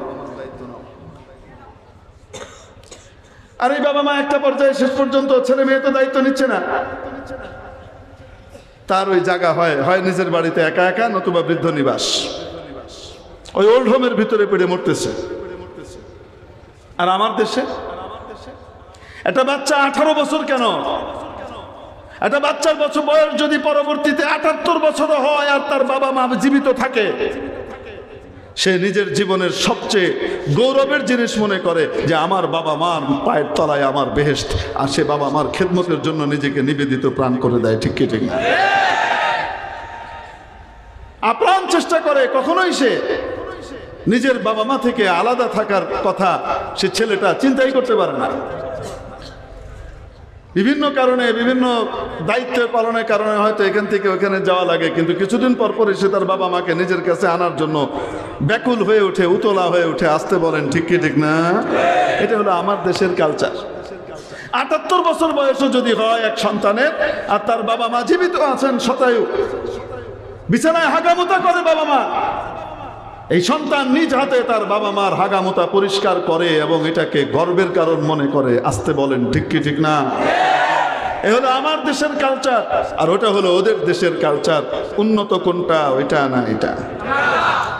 আর এই বাবা মা একটা পর্যায়ে শেষ পর্যন্ত ছেলে মেয়ে তো দায়িত্ব নিচ্ছে না, তার ওই জায়গা হয় নিজের বাড়িতে একা একা, নতুবা বৃদ্ধ নিবাস, ওই ওল্ড হোমের ভিতরে পেড়ে মরতেছে। আর আমার দেশে একটা বাচ্চা 18 বছর কেন, একটা বাচ্চার বছর বয়স যদি পরবর্তীতে 78 বছরও হয় আর তার বাবা মা জীবিত থাকে, সে নিজের জীবনের সবচেয়ে গৌরবের জিনিস মনে করে যে আমার বাবা মার পায়ের তলায় আমার বেহেশত, আর সে বাবা মার খেদমতের জন্য নিজেকে নিবেদিত প্রাণ করে দেয়। ঠিক কি ঠিক না? আপ্রাণ চেষ্টা করে, কখনোই সে নিজের বাবা মা থেকে আলাদা থাকার কথা সে ছেলেটা চিন্তাই করতে পারে না। বিভিন্ন কারণে, বিভিন্ন দায়িত্ব পালনের কারণে হয়তো এখান থেকে ওখানে যাওয়া লাগে, কিন্তু কিছুদিন পর পরে সে তার বাবা মাকে নিজের কাছে আনার জন্য ব্যাকুল হয়ে ওঠে, উতলা হয়ে ওঠে। আসতে বলেন ঠিক কি ঠিক না? এটা হলো আমার দেশের কালচার। 78 বছর বয়সও যদি হয় এক সন্তানের, আর তার বাবা মা জীবিত আছেন, শতায়ু, বিছানায় হাগামোতা করে বাবা মা, এই সন্তান নিজ হাতে তার বাবা মার হাগামোতা পরিষ্কার করে এবং এটাকে গর্বের কারণ মনে করে। আসতে বলেন ঠিক কি ঠিক না? এ হলো আমার দেশের কালচার, আর ওটা হলো ওদের দেশের কালচার। উন্নত কোনটা, ওইটা না এটা?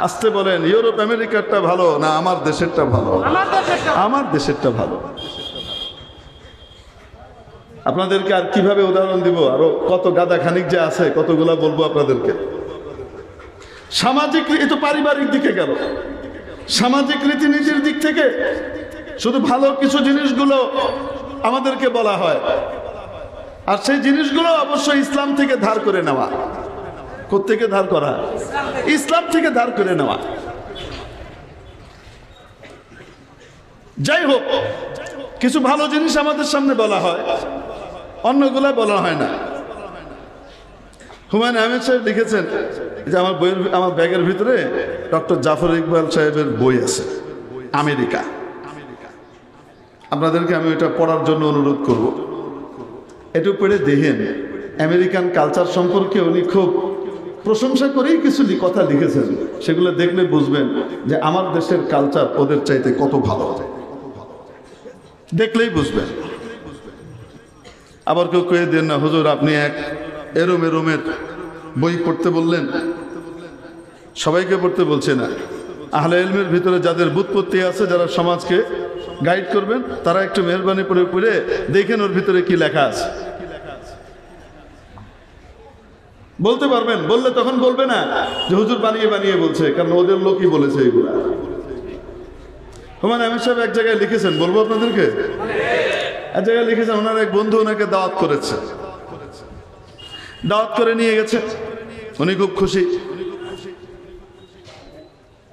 আসতে বলেন, ইউরোপ আমেরিকারটা ভালো না আমার দেশেরটা ভালো? আমার দেশেরটা ভালো। আপনাদেরকে আর কিভাবে উদাহরণ দিব, আরো কত গাদা খানিক যে আছে, কতগুলা বলবো আপনাদেরকে। সামাজিক, এ তো পারিবারিক দিকে গেল। সামাজিক রীতিনীতির দিক থেকে শুধু ভালো কিছু জিনিসগুলো আমাদেরকে বলা হয়, আর সেই জিনিসগুলো অবশ্যই ইসলাম থেকে ধার করে নেওয়া। কোত্থেকে ধার করা? ইসলাম থেকে ধার করে নেওয়া। যাই হোক, কিছু ভালো জিনিস আমাদের সামনে বলা হয়, অন্যগুলা বলা হয় না। হুমায়ুন আহমেদ সাহেব লিখেছেন যে আমার ব্যাগের ভিতরে ডক্টর জাফর ইকবাল সাহেবের বই আছে, আমেরিকা। আপনাদেরকে আমি এটা পড়ার জন্য অনুরোধ করব। একটু পড়ে দেখেন, আমেরিকান কালচার সম্পর্কে উনি খুব প্রশংসা করেই কিছু কথা লিখেছেন। সেগুলো দেখলে বুঝবেন যে আমার দেশের কালচার ওদের চাইতে কত ভালো, দেখলেই বুঝবেন। আবার কেউ কয়ে দেন না হুজুর আপনি এক এরমের বই পড়তে বললেন। সবাইকে পড়তে বলছে না, আহলে ইলমের ভিতরে যাদের বুৎপত্তি আছে, যারা সমাজকে গাইড করবেন, তারা একটু মেহরবানি করে পড়ে দেখেন ওর ভিতরে কি লেখা আছে। বলতে পারবেন, বললে তখন বলবে না যে হুজুর বানিয়ে বানিয়ে বলছে, কারণ ওদের লোকই বলেছে এগুলা। হুমায়ুন আহমেদ সাহেব এক জায়গায় লিখেছেন, বলবো আপনাদেরকে, এক জায়গায় লিখেছেন ওনার এক বন্ধু ওনাকে দাওয়াত করেছে, দাওয়াত করে নিয়ে গেছে, উনি খুব খুশি।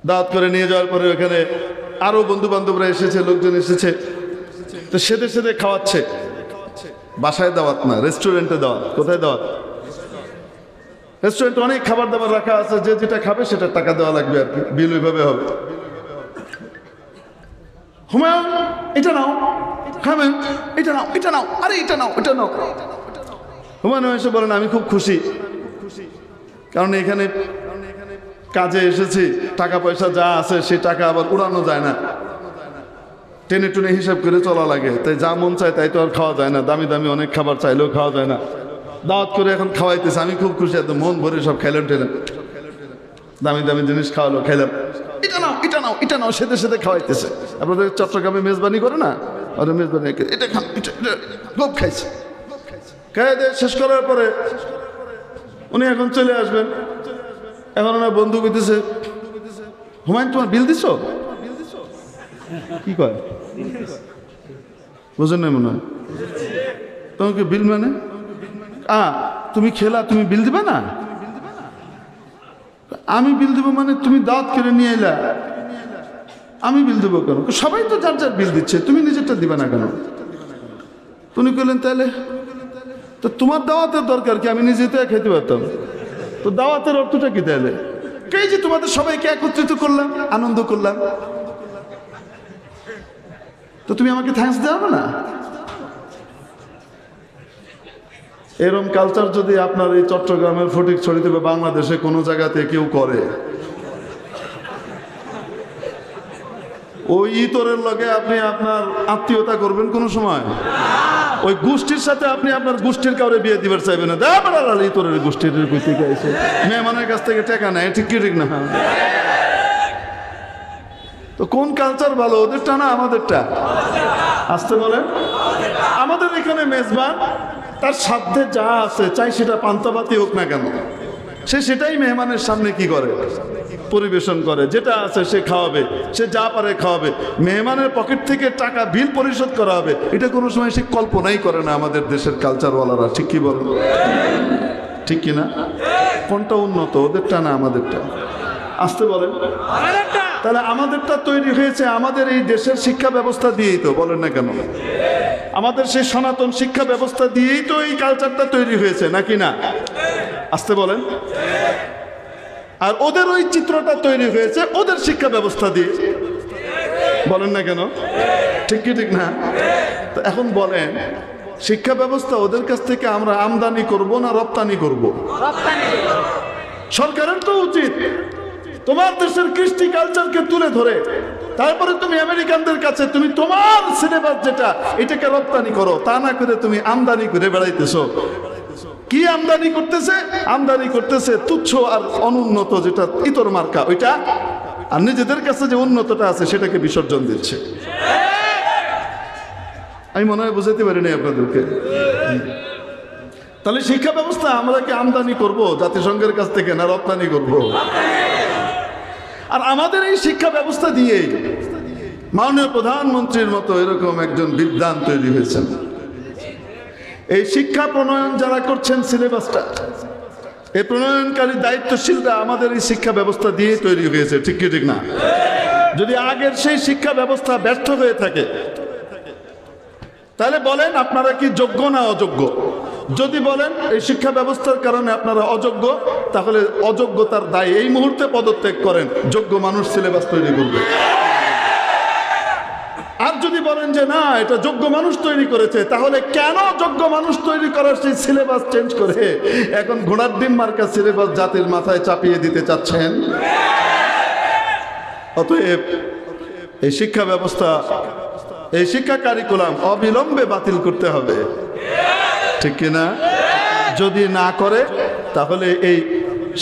দাওয়াত করে নিয়ে যাওয়ার পরে ওখানে আরো বন্ধু বান্ধবরা এসেছে, লোকজন এসেছে, তো সেদে সেদে খাওয়াচ্ছে। বাসায় দাওয়াত না, রেস্টুরেন্টে দাওয়াত। কোথায় দাওয়াত? রেস্টুরেন্টে অনেক খাবার দাবার রাখা আছে, যে যেটা খাবে সেটা টাকা দেওয়া লাগবে আর কি, বিল ওইভাবে হবে। হুমায়ুন এটা নাও, খাবেন এটা নাও, এটা নাও, আরে এটা নাও, এটা নাও। হুমায়ুন এসে বলেন আমি খুব খুশি, কারণ এখানে কাজে এসেছি, টাকা পয়সা যা আছে সেই টাকা আবার উড়ানো যায় না, টেনে টুনে হিসাব করে চলা লাগে, তাই যা মন চায় তাই তো আর খাওয়া যায় না, দামি দামি অনেক খাবার চাইলেও খাওয়া যায় না। দাওয়াত করে এখন খাওয়াইতেছে, আমি খুব খুশি, একদম মন ভরে সব খাইলাম টেলাম, দামি দামি জিনিস খাওয়ালো, খাইলাম, এটা নাও, এটা নাও, এটা নাও, সেদে সেদে খাওয়াইতেছে। আপনাদের চট্টগ্রামে মেজবানি করে না, আর মেজবানি এটা খান, এটা খুব খাইছে। খাইয়ে দিয়ে শেষ করার পরে উনি এখন চলে আসবেন। এখন ওনার বন্ধু কইতেছে হুমায়ুন তোমার বিল দিছো? কি কয় বুঝেন না মনে হয়? তোমাকে বিল মানে তুমি খেলা, তুমি বিল দিবে না? আমি বিল দেবো মানে তুমি দাওয়াত করে নিয়ে এলা, আমি বিল দেবো কেন? সবাই তো যার যার বিল দিচ্ছে, তুমি নিজেরটা দিবে না কেন? তুমি কইলেন তাহলে তো তোমার দাওয়াতের দরকার কি? আমি নিজে তো খেতে পারতাম, তো দাওয়াতের অর্থটা কি তাহলে? কে যে তোমাদের সবাইকে একত্রিত করলাম, আনন্দ করলাম, তো তুমি আমাকে থ্যাঙ্কস দেওয়া না? এরকম কালচার যদি আপনার এই চট্টগ্রামের ফটিকছড়িতে বা বাংলাদেশে কোনো জায়গাতে কেউ করে, ওই ইতরের লগে আপনি আপনার আত্মীয়তা করবেন কোনো সময়? ওই গোষ্ঠীর সাথে আপনি আপনার গোষ্ঠীর কাউরে বিয়ে দিবার চাইবেন না। ইতরের গোষ্ঠীর মেহমানের কাছ থেকে টাকা নেয়, ঠিক কি ঠিক না? তো কোন কালচার ভালো, ওদেরটা না আমাদেরটা? আসতে বলেন। আমাদের এখানে মেজবান তার সাধ্যে যা আছে, চাই সেটা পান্তাবাতি হোক না কেন, সে সেটাই মেহমানের সামনে কি করে, পরিবেশন করে। যেটা আছে সে খাওয়াবে, সে যা পারে খাওয়াবে। মেহমানের পকেট থেকে টাকা বিল পরিশোধ করা হবে, এটা কোনো সময় সে কল্পনাই করে না আমাদের দেশের কালচারওয়ালারা। ঠিক কি বলেন? ঠিক কি না? কোনটা উন্নত, ওদেরটা না আমাদেরটা? আসতে বলেন। তাহলে আমাদেরটা তৈরি হয়েছে আমাদের এই দেশের শিক্ষা ব্যবস্থা দিয়েই তো, বলেন না কেন? আমাদের সেই সনাতন শিক্ষা ব্যবস্থা দিয়েই তো এই কালচারটা তৈরি হয়েছে, নাকি না? আসতে বলেন। আর ওদের ওই চিত্রটা তৈরি হয়েছে ওদের শিক্ষা ব্যবস্থা দিয়ে, বলেন না কেন? ঠিক কি ঠিক না? তো এখন বলেন, শিক্ষা ব্যবস্থা ওদের কাছ থেকে আমরা আমদানি করব না রপ্তানি করব? সরকারের তো উচিত তোমার দেশের কৃষ্টি কালচারকে তুলে ধরে তারপরে তুমি আমেরিকানদের কাছে তুমি তোমার সিলেবাস যেটা এটাকে রপ্তানি করো, তা না করে তুমি আমদানি করে বেড়াইতেছো। কি আমদানি করতেছে? আমদানি করতেছে তুচ্ছ আর অনুন্নত, যেটা ইতর মার্কা ওইটা, আর নিজেদের কাছে যে উন্নতটা আছে সেটাকে বিসর্জন দিচ্ছে। আমি মনে হয় বুঝাতে পারিনি আপনাদেরকে। তাহলে শিক্ষা ব্যবস্থা আমরা কি আমদানি করব জাতিসংঘের কাছ থেকে, না রপ্তানি করব? আর আমাদের এই শিক্ষা ব্যবস্থা দিয়েই মাননীয় প্রধানমন্ত্রীর মতো এরকম একজন বিদ্বান তৈরি হয়েছেন। এই শিক্ষা প্রণয়ন যারা করছেন, সিলেবাসটা এই প্রণয়নকারী দায়িত্বশীলরা আমাদের এই শিক্ষা ব্যবস্থা দিয়ে তৈরি হয়েছে। ঠিক কি ঠিক না? যদি আগের সেই শিক্ষা ব্যবস্থা ব্যর্থ হয়ে থাকে তাহলে বলেন আপনারা কি যোগ্য না অযোগ্য? যদি বলেন এই শিক্ষা ব্যবস্থার কারণে আপনারা অযোগ্য, তাহলে অযোগ্যতার দায় এই মুহূর্তে পদত্যাগ করেন, যোগ্য মানুষ সিলেবাস তৈরি করবে। আর যদি বলেন যে না, এটা যোগ্য মানুষ তৈরি করেছে, তাহলে কেন যোগ্য মানুষ তৈরি করার সেই সিলেবাস চেঞ্জ করে এখন ঘোড়ার ডিম মার্কা সিলেবাস জাতির মাথায় চাপিয়ে দিতে চাচ্ছেন? অতএব এই শিক্ষা ব্যবস্থা, এই শিক্ষা কারিকুলাম অবিলম্বে বাতিল করতে হবে। ঠিক কিনা? যদি না করে তাহলে এই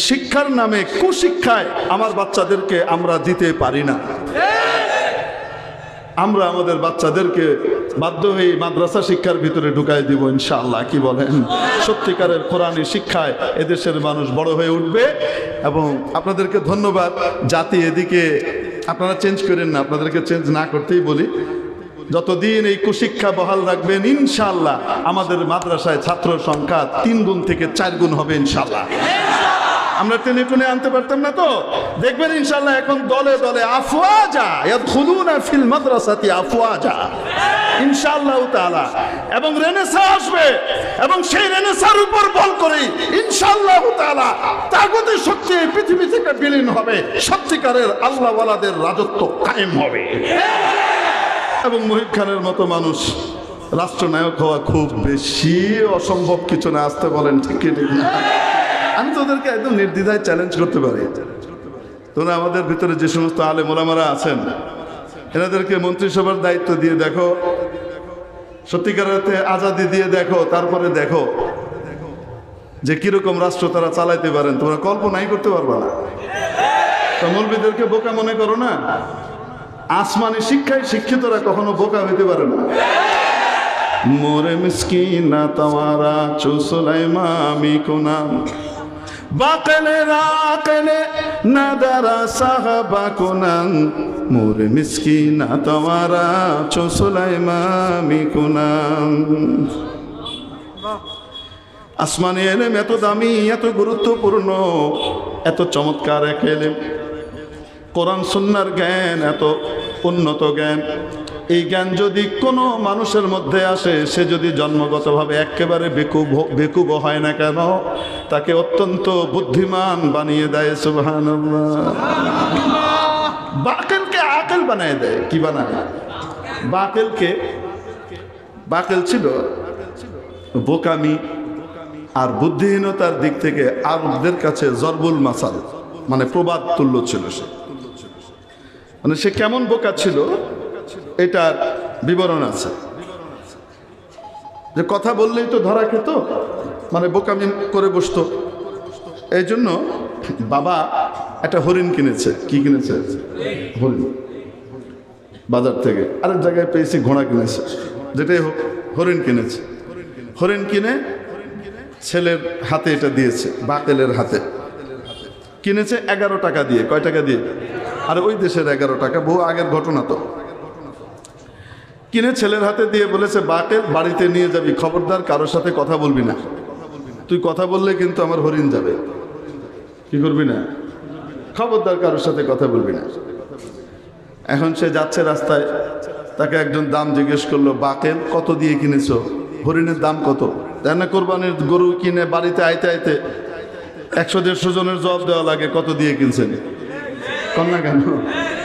শিক্ষার নামে কুশিক্ষায় আমার বাচ্চাদেরকে আমরা দিতে পারি না। আমরা আমাদের বাচ্চাদেরকে বাধ্য হয়ে মাদ্রাসা শিক্ষার ভিতরে ঢুকাই দিব ইনশাআল্লাহ। কি বলেন? সত্যিকারের কোরআনী শিক্ষায় এদেশের মানুষ বড় হয়ে উঠবে। এবং আপনাদেরকে ধন্যবাদ। জাতি এদিকে আপনারা চেঞ্জ করেন না, আপনাদেরকে চেঞ্জ না করতেই বলি, যতদিন এই কুশিক্ষা বহাল রাখবেন ইনশাআল্লাহ আমাদের মাদ্রাসায় ছাত্র সংখ্যা 3 গুণ থেকে 4 গুণ হবে ইনশাআল্লাহ। আমরা টেনে টুনে আনতে পারতাম না তো, দেখবেন ইনশাআল্লাহ এখন দলে দলে আফওয়াজা ইয়াদখুলুনা ফিল মাদ্রাসাতি আফওয়াজা ইনশাআল্লাহ তাআলা। এবং রেনেসা আসবে এবং সেই রেনেসার উপর বল করে ইনশাআল্লাহ তাআলা তাগুতের শক্তি এই পৃথিবী থেকে বিলীন হবে, সত্যিকারের আল্লাহওয়ালাদের রাজত্ব কায়েম হবে। এবং মুহিব খানের মতো মানুষ রাষ্ট্রনায়ক হওয়া খুব বেশি অসম্ভব কিছু না। আসতে বলেন ঠিক কি ঠিক না? আমি তো ওদেরকে একদম নির্দ্বিধায় চ্যালেঞ্জ করতে পারি। তোমরা আমাদের ভিতরে যে সমস্ত আলেম ওলামারা আছেন এনাদেরকে মন্ত্রিসভার দায়িত্ব দিয়ে দেখো, সত্যিকারের আজাদি দিয়ে দেখো, তারপরে দেখো যে কিরকম রাষ্ট্র তারা চালাইতে পারেন। তোমরা কল্পনাই করতে পারবা না। তো মৌলবীদেরকে বোকা মনে করো না। আসমানি শিক্ষায় শিক্ষিতরা কখনো বোকা হইতে পারে না। মোরে মিসকিনা তাওয়ারা চুসলাইমা আমি কোনাম বাকলে রাকলে নাদারা সাহাবা কোনাম মোরে মিসকিনা তাওয়ারা চুসলাইমা আমি কোনাম। আসমানি এলেম এত দামি, এত গুরুত্বপূর্ণ, এত চমৎকার এক এলেম। কোরআন সুন্নাহর জ্ঞান এত উন্নত জ্ঞান। এই জ্ঞান যদি কোনো মানুষের মধ্যে আসে, সে যদি জন্মগতভাবে একেবারে বেকুব হয় না কেন, তাকে অত্যন্ত বুদ্ধিমান বানিয়ে দেয়। সুবহানাল্লাহ। বাকেলকে আকেল বানিয়ে দেয়। কি বানায়? বাকেল ছিল বোকামি আর বুদ্ধিহীনতার দিক থেকে আরবদের কাছে জরবুল মাসাল, মানে প্রবাদ তুল্য ছিল সে। মানে সে কেমন বোকা ছিল এটার বিবরণ আছে। যে কথা বললেই তো ধরা খেত, মানে বোকামি করে বসতো। এই জন্য বাবা একটা হরিণ কিনেছে। কি কিনেছে? হরিণ। বাজার থেকে আরেক জায়গায় পেয়েছি ঘোড়া কিনেছে, যেটাই হোক হরিণ কিনেছে। হরিণ কিনে ছেলের হাতে এটা দিয়েছে, বাকেলের হাতে। কিনেছে 11 টাকা দিয়ে। কয় টাকা দিয়ে? আর ওই দেশের 11 টাকা, বহু আগের ঘটনা তো। কিনে ছেলের হাতে দিয়ে বলেছে, বাকেল বাড়িতে নিয়ে যাবি, খবরদার কারোর সাথে কথা বলবি না। তুই কথা বললে কিন্তু আমার হরিণ যাবে। কি করবি না? খবরদার কারোর সাথে কথা বলবি না। এখন সে যাচ্ছে রাস্তায়, তাকে একজন দাম জিজ্ঞেস করলো, বাকেল কত দিয়ে কিনেছো? হরিণের দাম কত? তাই না কোরবানির গরু কিনে বাড়িতে আইতে আইতে 100-150 জনের জবাব দেওয়া লাগে, কত দিয়ে কিনছেন? কন্যা কেন?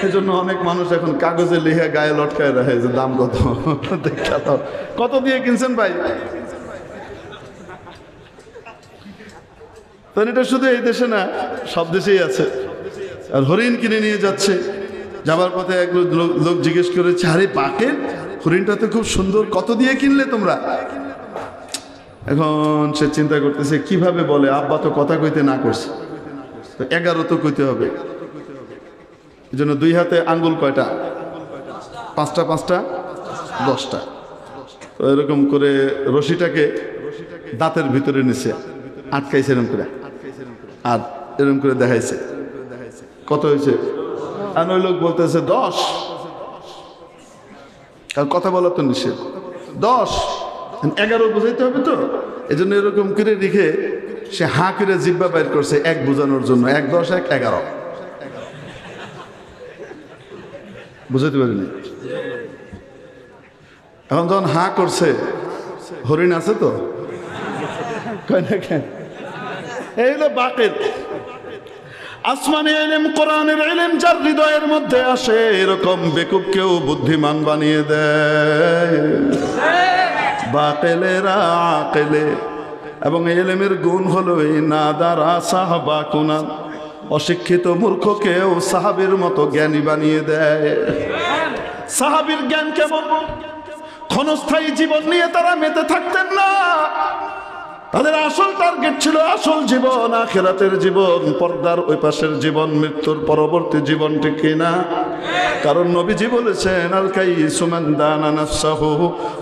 এই জন্য অনেক মানুষ এখন কাগজে লিখে গায়ে লটকায় রাখে যে দাম কত। দেখা তো কত দিয়ে কিনছেন ভাই? তো এটা শুধু এই দেশে না, সব দেশেই আছে। আর হরিণ কিনে নিয়ে যাচ্ছে, যাবার পথে এক লোক জিজ্ঞেস করেছে, আরে বাকেল হরিণটা তো খুব সুন্দর, কত দিয়ে কিনলে তোমরা? এখন সে চিন্তা করতেছে কিভাবে বলে, আব্বা তো কথা কইতে না করছে, তো 11 তো কইতে হবে। এই জন্য 2 হাতে আঙ্গুল কয়টা? 5টা 5টা 10টা। তো এরকম করে রশিটাকে দাঁতের ভিতরে নিছে, আটকাইছে এরকম করে, আর এরকম করে দেখাইছে কত হয়েছে। আর ওই লোক বলতেছে 10। আর কথা বলা তো নিষেধ, 10 11 বুঝাইতে হবে তো। এই জন্য এরকম করে রেখে সে হাঁ করে জিব্বা বাইর করছে 1 বোঝানোর জন্য। 1 10 1 11 বুঝাইতে পারিনি। এখন যখন হাঁ করছে, হরিণ আছে তো, কয় না কেন? এই হলো বাকেল। আসমানি ইলম, কোরআনের ইলম যার হৃদয়ের মধ্যে আসে, এরকম বেকুবকেও বুদ্ধিমান বানিয়ে দেয়। বাকেলেরা আকেলে। এবং ইলমের গুণ হলো এই নাদারা সাহাবা কুনান, অশিক্ষিত মূর্খকেও সাহাবীর মতো জ্ঞানী বানিয়ে দেয়। সাহাবীর জ্ঞান কেমন? ক্ষণস্থায়ী জীবন নিয়ে তারা মেতে থাকতেন না। তাদের আসল টার্গেট ছিল আসল জীবন, আখিরাতের জীবন, পর্দার ওই পাশের জীবন, মৃত্যুর পরবর্তী জীবন, ঠিক কিনা? কারণ নবীজি বলেছেন, আল কাইসু মান দানা নাফসাহু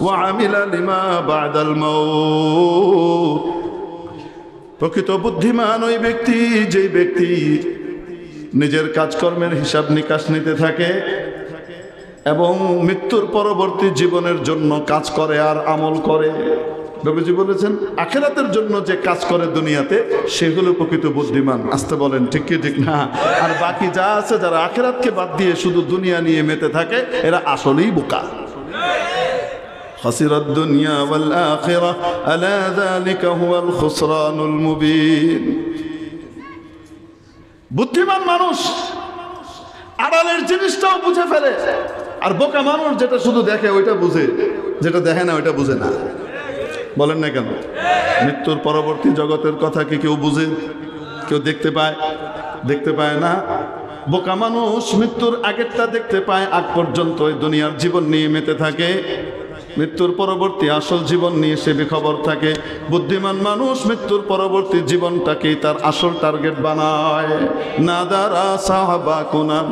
ওয়া আমিলা লিমা বাদাল মাউত। প্রকৃত বুদ্ধিমান ওই ব্যক্তি, যেই ব্যক্তি নিজের কাজকর্মের হিসাব নিকাশ নিতে থাকে এবং মৃত্যুর পরবর্তী জীবনের জন্য কাজ করে আর আমল করে। নবীজি বলেছেন, আখিরাতের জন্য যে কাজ করে দুনিয়াতে, সেগুলো প্রকৃত বুদ্ধিমান। আসতে বলেন ঠিক কি ঠিক না? আর বাকি যা আছে, যারা আখিরাতকে বাদ দিয়ে শুধু দুনিয়া নিয়ে মেতে থাকে, এরা আসলেই বোকা। খাসিরাদ দুনিয়া ওয়াল আখিরাহ আলা যালিকা হুয়াল খুসরানুল মুবিন। বুদ্ধিমান মানুষ আড়ালের জিনিসটাও বুঝে ফেলে, আর বোকা মানুষ যেটা শুধু দেখে ওইটা বুঝে, যেটা দেখে না ওইটা বুঝে না। বলেন না কেন? মৃত্যুর পরবর্তী জগতের কথা কি কেউ বুঝে? কেউ দেখতে পায়? দেখতে পায় না। বোকা মানুষ মৃত্যুর আগেরটা দেখতে পায়, আগ পর্যন্ত ওই দুনিয়ার জীবন নিয়ে মেতে থাকে, মৃত্যুর পরবর্তী আসল জীবন নিয়ে সে বেখবর থাকে। বুদ্ধিমান মানুষ মৃত্যুর পরবর্তী জীবনটাকেই তার আসল টার্গেট বানায়। নাদারা সাহাবা কুনাম,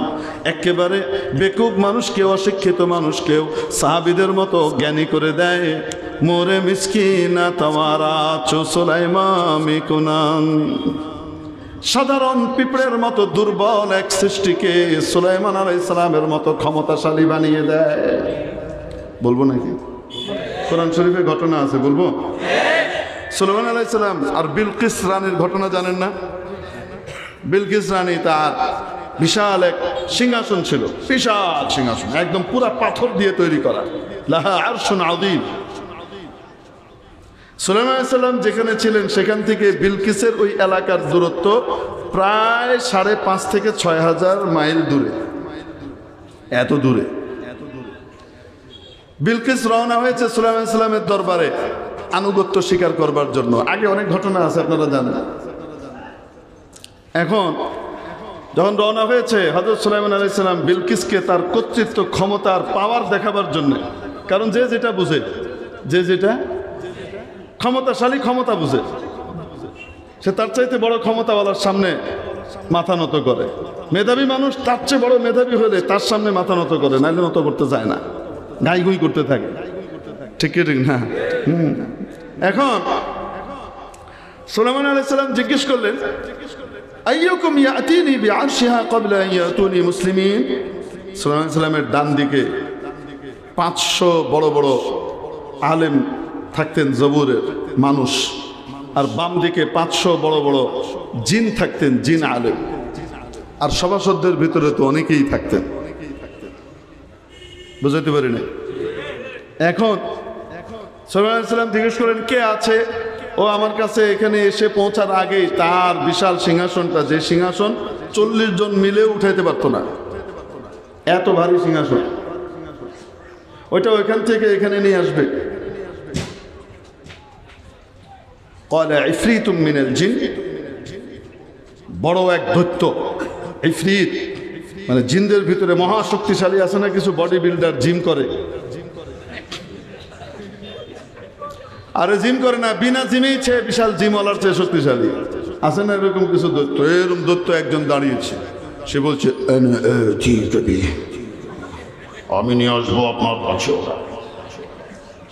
একেবারে বেকুব মানুষকেও, অশিক্ষিত মানুষকেও সাহাবীদের মতো জ্ঞানী করে দেয়। মোরে মিসকিনা তামারা চো সুলাইমামি কুনাম। সাধারণ পিঁপড়ের মতো দুর্বল এক সৃষ্টিকে সুলাইমান আলাইহিস সালামের মতো ক্ষমতাশালী বানিয়ে দেয়। বলবো নাকি? কোরআন শরীফে ঘটনা আছে, বলবো? সুলাইমান আলাইহিস সালাম আর বিলকিস রানীর ঘটনা জানেন না? বিলকিস রানী, তার বিশাল এক সিংহাসন ছিল, বিশাল সিংহাসন, একদম পুরা পাথর দিয়ে তৈরি করা। লাহা আরশুন আযীম। সুলাইমান আলাইহিস সালাম যেখানে ছিলেন সেখান থেকে বিলকিসের ওই এলাকার দূরত্ব প্রায় 5.5 থেকে 6,000 মাইল দূরে। এত দূরে বিলকিস রওনা হয়েছে সুলাইমান আলাইহিস সালামের দরবারে আনুগত্য স্বীকার করবার জন্য। আগে অনেক ঘটনা আছে, আপনারা জানেন। এখন যখন রওনা হয়েছে, হযরত সুলাইমান আলাইহিস সালাম বিলকিসকে তার কর্তৃত্ব, ক্ষমতার পাওয়ার দেখাবার জন্য, কারণ যে যেটা বুঝে, যে যেটা ক্ষমতাশালী ক্ষমতা বুঝে, সে তার চাইতে বড় ক্ষমতাওয়ালার সামনে মাথা নত করে। মেধাবী মানুষ তার চেয়ে বড় মেধাবী হলে তার সামনে মাথা নত করে, নাইলে নত করতে চায় না, গাইগুই করতে থাকে। ঠিক ঠিক না? এখন সুলাইমান আলাইহিস সালাম জিজ্ঞেস করলেন, আইয়ুকুম ইয়াতিনি বিআরশিহা ক্বাবলা আন ইয়াতুনি মুসলিমিন। সুলাইমান আলাইহিস সালামের ডান দিকে 500 বড় বড় আলেম থাকতেন, জবুরের মানুষ, আর বাম দিকে 500 বড় বড় জিন থাকতেন, জিন আলেম। আর সভাসদদের ভিতরে তো অনেকেই থাকতেন, বুঝতে পারি না। এখন সুলাইমান আলাইহিস সালাম জিজ্ঞেস করেন, কে আছে? ও আমার কাছে এখানে এসে পৌঁছার আগেই তার বিশাল সিংহাসনটা, যে সিংহাসন 40 জন মিলে উঠাইতে পারতো না, এত ভারী সিংহাসন, ওইটা ওইখান থেকে এখানে নিয়ে আসবে। ক্বালা ইফরিতুম মিনাল জিন, বড় এক দৈত্য, ইফরিত মানে জিনদের ভিতরে মহাশক্তিশালী আছে না কিছু বডি বিল্ডার, জিম করে। আরে জিম করে না, বিনা জিমেই ছে বিশাল জিমওয়ালার চেয়ে শক্তিশালী আছে না এরকম কিছু দৈত্য। এরকম দৈত্য একজন দাঁড়িয়েছে, সে বলছে, আমি নিয়ে আসবো আপনার কাছে।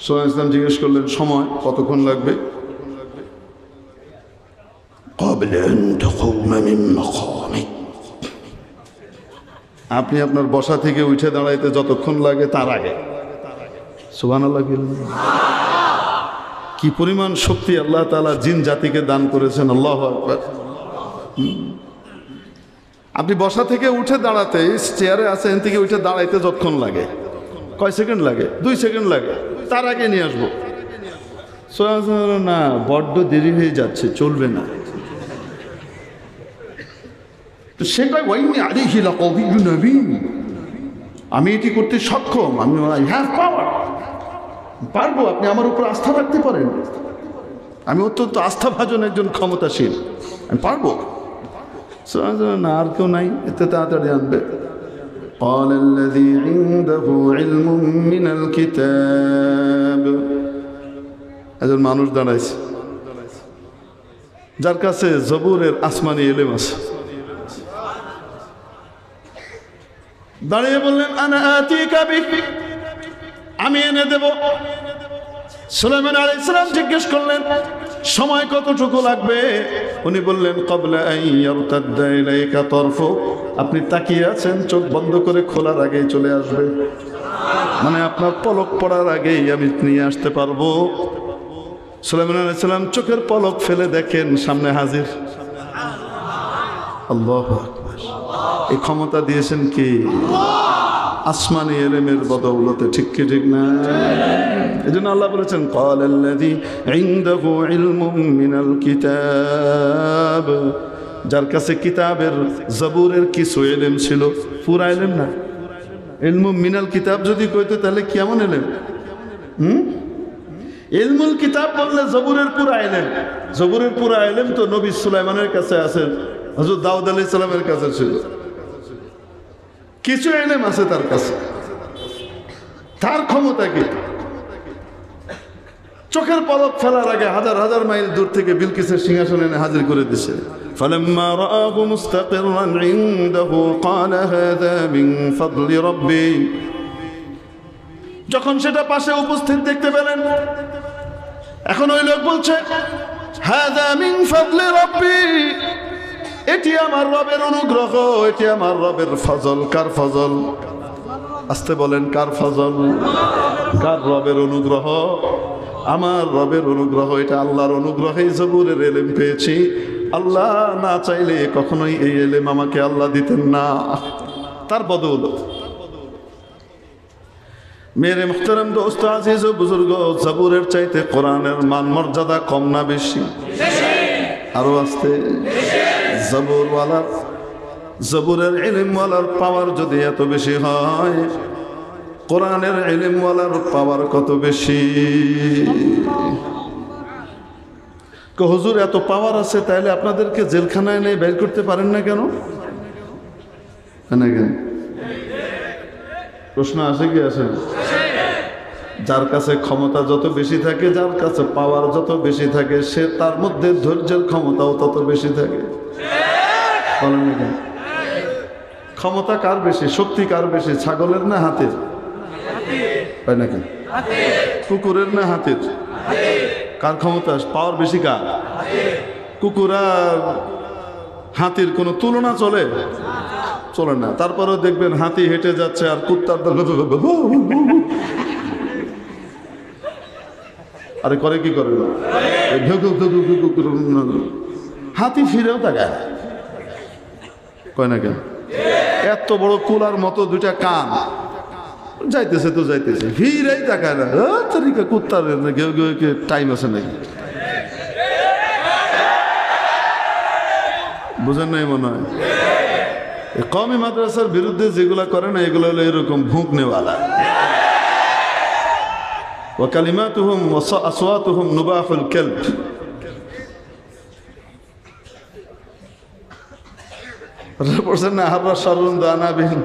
সুলাইমান ইসলাম জিজ্ঞেস করলেন, সময় কতক্ষণ লাগবে? আপনি আপনার বসা থেকে উঠে দাঁড়াইতে যতক্ষণ লাগে তার আগে। সুবহানাল্লাহ। কি পরিমাণ শক্তি আল্লাহ তাআলা জিন জাতিকে দান করেছেন, আল্লাহু আকবার। আপনি বসা থেকে উঠে দাঁড়াতে, চেয়ারে আছে এখান থেকে উঠে দাঁড়াইতে যতক্ষণ লাগে, কয় সেকেন্ড লাগে? 2 সেকেন্ড লাগে, তার আগে নিয়ে আসবো। না, বড্ড দেরি হয়ে যাচ্ছে, চলবে না। তো সে কয়, ওয়াইনি আলাইহি লাকাওয়িয়্যুন নবীন, আমি এটি করতে সক্ষম, আমি আই হ্যাভ পাওয়ার, পারবো, আপনি আমার উপর আস্থা রাখতে পারেন, আমি অত্যন্ত আস্থাভাজন একজন ক্ষমতাশীল, আমি পারবো। না, আর কেউ নাই, এতে তাড়াতাড়ি আনবে। قال الذي عنده علم من الكتاب একজন মানুষ দাঁড়াইছে যার কাছে জবুরের আসমানি ইলম আছে দাঁড়িয়ে বললেন আনা আতিকা বিহ আমি এনে দেব সুলাইমান আলাইহিস সালাম জিজ্ঞেস করলেন সময় কতটুকু লাগবে উনি বললেন ক্বাবলা আন ইয়ারতাদ্দা ইলাইকা তারফুক আপনি তাকিয়ে আছেন চোখ বন্ধ করে খোলার আগেই চলে আসবে মানে আপনার পলক পড়ার আগেই আমি নিয়ে আসতে পারবো সুলাইমান আলাইহিস সালাম চোখের পলক ফেলে দেখেন সামনে হাজির আল্লাহু আকবার এই ক্ষমতা দিয়েছেন কি আসমানি ইলমের বদৌলতে ঠিক কি ঠিক না এজন্য আল্লাহ বলেছেন ক্বালাল্লাযী ইনদাহু ইলমুম মিনাল কিতাব যার কাছে কিতাবের জবুরের কিছু ইলম ছিল পুরা ইলম না ইলমুম মিনাল কিতাব যদি কইতো তাহলে কেমন ইলম ইলমুল কিতাব বললে জবুরের পুরা ইলম জবুরের পুরা ইলম তো নবী সুলাইমানের কাছে আছে হযরত দাউদ আলাইহিস সালামের কাছে ছিল কিছু ইলম আছে তার কাছে তার ক্ষমতা কি চোখের পলক ফেলার আগে হাজার হাজার মাইল দূর থেকে বিলকিসের সিংহাসন এনে হাজির করে দিয়েছে ফালাম্মা রাআহু মুস্তাকিররান ইনদাহু ক্বালা হাযা মিন ফাদলি রাব্বি যখন সেটা পাশে উপস্থিত দেখতে পেলেন এখন ওই লোক বলছে হাযা মিন ফাদলি রাব্বি এটি আমার রবের অনুগ্রহ এটি আমার রবের ফজল কার ফজল আস্তে বলেন কার ফজল কার রবের অনুগ্রহ আমার রবের অনুগ্রহ এটা আল্লাহর অনুগ্রহেই জবুরের ইলম পেয়েছি আল্লাহ না চাইলে কখনোই এই ইলম আমাকে আল্লাহ দিতেন না তার বদৌলত মেরে মুহতারাম দোস্ত আজিজ ও বুজুর্গ জবুরের চাইতে কোরআনের মান মর্যাদা কম না বেশি আরো আসতে জবুরের ইলমওয়ালার পাওয়ার যদি এত বেশি হয় কোরআনের ইলমওয়ালার পাওয়ার কত বেশি হুজুর এত পাওয়ার আছে তাহলে আপনাদেরকে জেলখানায় নিয়ে বের করতে পারেন না কেন প্রশ্ন আসে কি আসে যার কাছে ক্ষমতা যত বেশি থাকে যার কাছে পাওয়ার যত বেশি থাকে সে তার মধ্যে ধৈর্যের ক্ষমতাও তত বেশি থাকে বলেন না কেন ক্ষমতা কার বেশি শক্তি কার বেশি ছাগলের না হাতির তাই নাকি কুকুরের না হাতির কার ক্ষমতা পাওয়ার বেশি কার কুকুর আর হাতির কোনো তুলনা চলে চলে না তারপরেও দেখবেন হাতি হেঁটে যাচ্ছে আর কুত্তার আরে করে কি করে হাতি ফিরেও তাকায় কয় না কেন এত বড় কুলার মতো দুইটা কান যাইতেছে তো যাইতেছে ফিরেই তাকায় না তরিকা কুত্তার কেউ কেউ টাইম আছে নাকি বুঝেন নাই মনে হয় কওমি মাদ্রাসার বিরুদ্ধে যেগুলা করে না এগুলো হলো এরকম ভুঁক নেওয়ালা ওয়া কালিমাতুহুম ওয়া আসওয়াতুহুম নুবাহুল কালব পড়ছেন না হাররা শারুন দানা বিহীন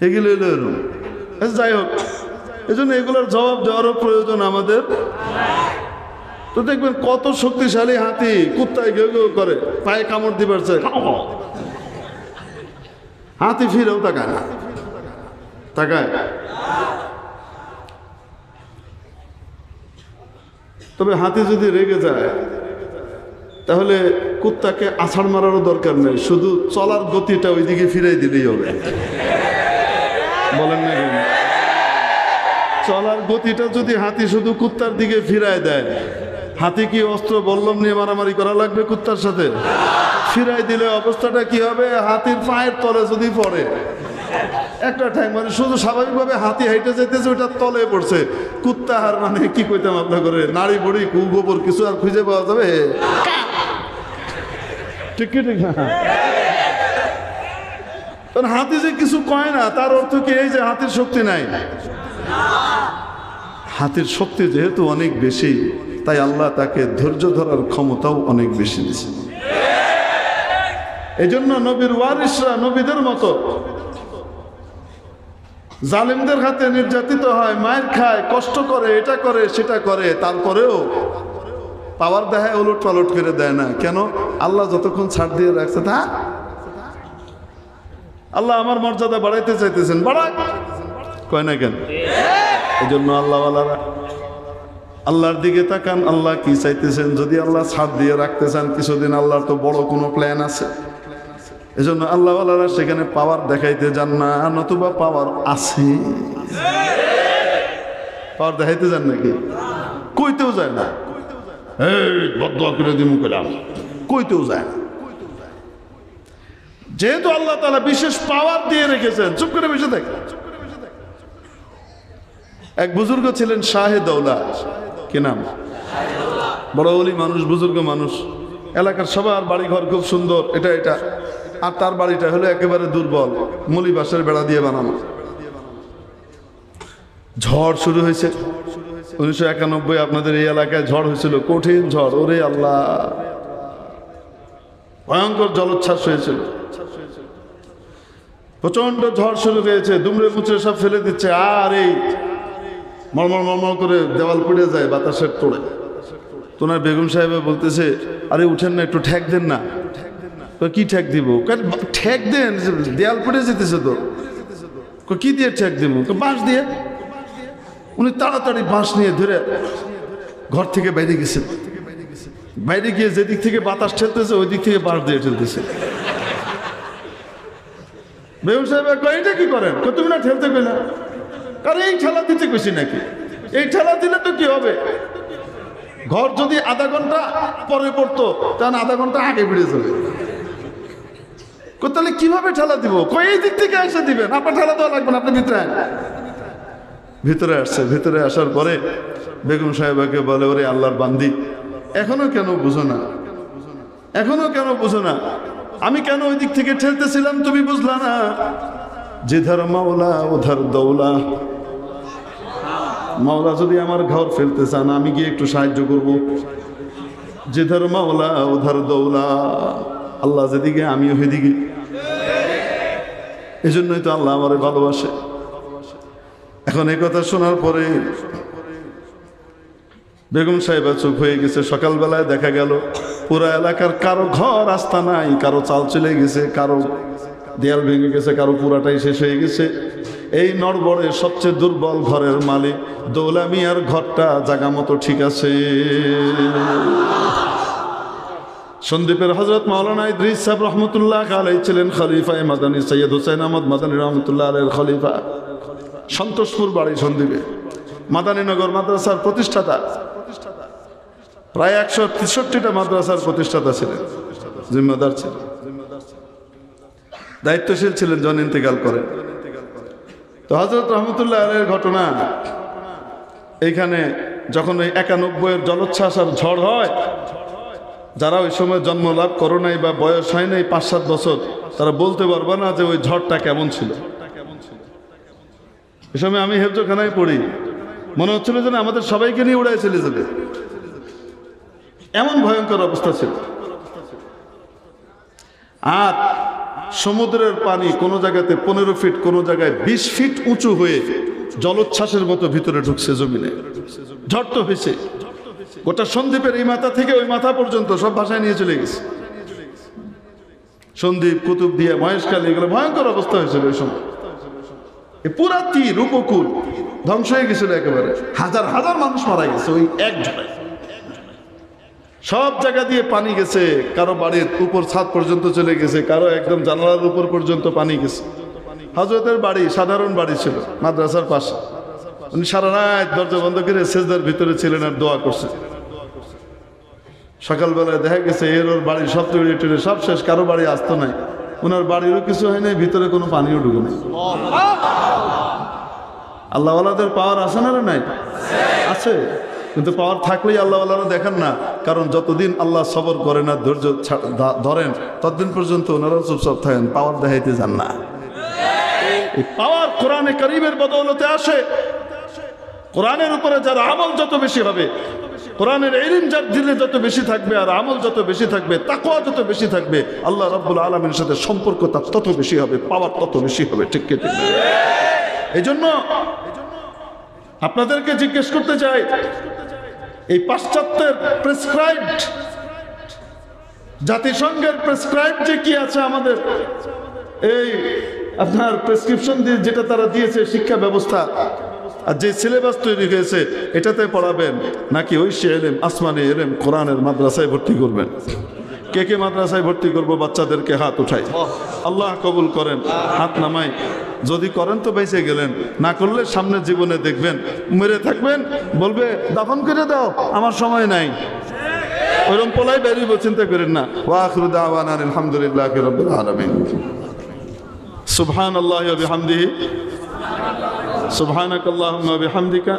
এগুলো হলো এরকম যাই হোক এই জন্য এগুলোর জবাব দেওয়ারও প্রয়োজন আমাদের তো দেখবেন কত শক্তিশালী হাতি কুত্তায় ঘেউ ঘেউ করে পায়ে কামড় দিবার চায় হাতি ফিরেও তাকায় না তাকায় তবে হাতি যদি রেগে যায় তাহলে কুত্তাকে আছাড় মারারও দরকার নেই শুধু চলার গতিটা ওইদিকে ফিরাই দিলেই হবে বলেন না চলার গতিটা যদি হাতি শুধু কুত্তার দিকে ফিরায় দেয় হাতি কি অস্ত্র বল্লম নিয়ে মারামারি করা লাগবে কুত্তার সাথে ফিরাই দিলে অবস্থাটা কি হবে হাতির পায়ের তলে যদি পড়ে একটা টাইম মানে শুধু স্বাভাবিকভাবে হাতি হাইটে যেতেছে ওইটার তলে পড়ছে কুত্তা হার মানে কি কইতাম আপনার করে নাড়ি বড়ি গোবর কিছু আর খুঁজে পাওয়া যাবে ঠিক কি ঠিক না কারণ হাতি যে কিছু কয় না তার অর্থ কি এই যে হাতির শক্তি নাই হাতির শক্তি যেহেতু অনেক বেশি তাই আল্লাহ তাকে ধৈর্য ধরার ক্ষমতাও অনেক বেশি দিয়েছে এই জন্য নবীর ওয়ারিসরা নবীদের মতো জালিমদের হাতে নির্যাতিত হয়, মায়ের খায়, কষ্ট করে, এটা করে সেটা করে, তারপরেও পাওয়ার দেখায় উলট পালট করে দেয় না। কেন? আল্লাহ যতক্ষণ ছাড় দিয়ে রাখছে, তা আল্লাহ আমার মর্যাদা বাড়াইতে চাইতেছেন, বাড়াক, কয় না কেন? এই জন্য আল্লাহওয়ালারা আল্লাহর দিকে তাকান, আল্লাহ কি চাইতেছেন। যদি আল্লাহ ছাড় দিয়ে রাখতে চান কিছুদিন, আল্লাহর তো বড় কোনো প্ল্যান আছে। এই জন্য আল্লাহওয়ালারা সেখানে পাওয়ার দেখাইতে যান না, নতুবা পাওয়ার আছে। পাওয়ার দেখাইতে যান নাকি? কইতেও যায় না, বদদোয়া করে দিমু কইলাম, কইতেও যায় না। যেহেতু আল্লাহ তাআলা বিশেষ পাওয়ার দিয়ে রেখেছেন, চুপ করে বসে থাকে। এক বুজুর্গ ছিলেন শাহে দৌলা, কি নাম? বড় ওলি মানুষ, বুজুর্গ মানুষ, এলাকার সবার বাড়ি ঘর খুব সুন্দর, এটা এটা, আর তার বাড়িটা হলো একেবারে দুর্বল, মুলি বাঁশের বেড়া দিয়ে বানানো। ঝড় শুরু হয়েছে 1991, আপনাদের এই এলাকায় ঝড় হয়েছিল, কঠিন ঝড়। ওরে আল্লাহ, ভয়ঙ্কর জলোচ্ছ্বাস হয়েছিল, প্রচন্ড ঝড় শুরু হয়েছে, দুমড়ে মুচড়ে সব ফেলে দিচ্ছে। আর এই মরমর মরমর করে দেওয়াল পড়ে যায় বাতাসের তোড়ে। তোনার বেগম সাহেব বলতেছে, আরে উঠেন না, একটু ঠেক দেন না। কি ঠেক দিব? ঠেক দেন, দেয়াল পড়ে যেতেছে তো। কি দিয়ে ঠেক দিব? বাঁশ দিয়ে। উনি তাড়াতাড়ি বাঁশ নিয়ে ধরে ঘর থেকে বাইরে গেছেন। বাইরে গিয়ে যেদিক থেকে বাতাস ঠেলতেছে ওই দিক থেকে বাঁশ দিয়ে ঠেলতেছে। বেগম সাহেব এটা কি করেন? তুমি না ঠেলতে কইলা? কারণ এই ঠেলা দিতে কইছি নাকি? এই ঠেলা দিলে তো কি হবে? ঘর যদি আধা ঘন্টা পরে পড়তো, তাহলে আধা ঘন্টা আগে বেড়ে যাবে। তাহলে কিভাবে ঠেলা দিব? এই দিক থেকে এসে দিবেন, আপনার ঠেলা দেওয়া লাগবে না, আপনি ভিতরে আন। ভিতরে আসছে, ভিতরে আসার পরে বেগম সাহেবাকে বলে, ওরে আল্লাহর বান্দি, এখনো কেন বুঝো না? এখনো কেন বুঝো না? আমি কেন ওই দিক থেকে ঠেলতেছিলাম, তুমি বুঝলা না? জিধার মাওলা উধার দৌলা। মাওলা যদি আমার ঘর ফেলতে চান, আমি গিয়ে একটু সাহায্য করব। জিধার মাওলা উধার দৌলা, আল্লাহ যেদিকে আমিও সেদিকে। এই জন্যই তো আল্লাহ আমারে ভালোবাসে। এখন এই কথা শোনার পরে বেগম সাহেবা চুপ হয়ে গেছে। সকালবেলায় দেখা গেল পুরা এলাকার কারো ঘর আস্থা নাই, কারো চাল চলে গেছে, কারো দেয়াল ভেঙে গেছে, কারো পুরাটাই শেষ হয়ে গেছে। এই নড়বড়ে সবচেয়ে দুর্বল ঘরের মালিক দৌলা মিয়ার ঘরটা জায়গা মতো ঠিক আছে। সন্দ্বীপের হযরত মাওলানা ইদ্রিস সাহেব রহমতুল্লাহ আলাইহি ছিলেন খলিফা মাদানী, সৈয়দ হুসাইন আহমদ মাদানী রহমতুল্লাহ আলাইহির খলিফা। সন্তোষপুর বাড়ি সন্দ্বীপে, মাদানীনগর মাদ্রাসার প্রতিষ্ঠাতা, প্রায় 163টা মাদ্রাসার প্রতিষ্ঠাতা ছিলেন, জিম্মাদার ছিলেন, দায়িত্বশীল ছিলেন, জন ইন্তেকাল করেন। তো হযরত রহমতুল্লাহ আলাইহির ঘটনা, এইখানে যখন ওই 91-এর জলোচ্ছ্বাস আর ঝড় হয়, যারা ওই সময় জন্ম লাভ করো নাই বা বয়স হয় নাই 5-7 বছর, তারা বলতে পারবে না যে ওই ঝড়টা কেমন ছিল। এই সময় আমি হেফজখানায় পড়ি, মনে হচ্ছিল যেন আমাদের সবাইকে নিয়ে উড়ায় চলে যাবে, এমন ভয়ঙ্কর অবস্থা ছিল। আর সমুদ্রের পানি কোনো জায়গাতে 15 ফিট, কোনো জায়গায় 20 ফিট উঁচু হয়ে জলোচ্ছ্বাসের মতো ভিতরে ঢুকছে জমিনে। ঝড় তো হয়েছে, গোটা সন্দ্বীপের এই মাথা থেকে ওই মাথা পর্যন্ত সব ভাষায় নিয়ে চলে গেছে। সন্দ্বীপ, কুতুবদিয়া, মহেশখালী, এগুলো ভয়ঙ্কর অবস্থা হয়েছিল ওই সময়। পুরা তীর উপকূল ধ্বংস হয়ে গেছিল একেবারে, হাজার হাজার মানুষ মারা গেছে ওই এক ঝড়ে। সব জায়গা দিয়ে পানি গেছে, কারো বাড়ির উপর ছাদ পর্যন্ত চলে গেছে, কারো একদম জানালার উপর পর্যন্ত পানি গেছে। হযরতের বাড়ি সাধারণ বাড়ি ছিল, মাদ্রাসার পাশে। উনি সারা রাত দরজা বন্ধ করে সেজদার ভিতরে ছিলেন আর দোয়া করছেন। সকালবেলায় দেখা গেছে এর ওর বাড়ির সব তৈরি টুড়ে সব শেষ, কারো বাড়ি আসতো নাই, ওনার বাড়িরও কিছু হয় নাই, ভিতরে কোনো পানিও ঢুকে নাই। আল্লাহওয়ালাদের পাওয়ার আছে না? নাই আছে, কিন্তু পাওয়ার থাকলেই আল্লাহওয়ালারা দেখেন না, কারণ যতদিন আল্লাহ সবর করে না, ধৈর্য ধরেন, ততদিন পর্যন্ত ওনারা চুপচাপ থাকেন, পাওয়ার দেখাইতে যান না। এই পাওয়ার কোরআনে কারীমের বদৌলতে আসে। কোরআনের উপরে যার আমল যত বেশি হবে, কোরআনের ইলম যার দিলে যত বেশি থাকবে আর আমল যত বেশি থাকবে, তাকওয়া যত বেশি থাকবে, আল্লাহ রাব্বুল আলামিনের সাথে সম্পর্ক তার তত বেশি হবে, পাওয়ার তত বেশি হবে। ঠিক কি ঠিক না? এই জন্য আপনাদেরকে জিজ্ঞেস করতে চাই, এই পাশ্চাত্যের প্রেসক্রাইবড, জাতিসংঘের প্রেসক্রাইব যে কি আছে আমাদের এই আপনার প্রেসক্রিপশন দিয়ে যেটা তারা দিয়েছে শিক্ষা ব্যবস্থা আর যে সিলেবাস তৈরি হয়েছে এটাতে পড়াবেন, নাকি ওই এলেম আসমানি এলেম কোরআনের মাদ্রাসায় ভর্তি করবেন? কে কে মাদ্রাসায় ভর্তি করবো? বাচ্চাদেরকে হাত উঠাই। আল্লাহ কবুল করেন। হাত নামাই। যদি করেন তো বেঁচে গেলেন, না করলে সামনের জীবনে দেখবেন মেরে থাকবেন, বলবে দাফন করে দাও, আমার সময় নাই। ওইরকম পোলাই বেরিয়ে চিন্তা করেন না। ওয়া আখিরু দাওয়ানা আলহামদুলিল্লাহি রাব্বিল আলামিন। সুবহানাল্লাহি ওয়া বিহামদিহি, সুবহানাকাল্লাহুম্মা ওয়া বিহামদিকা।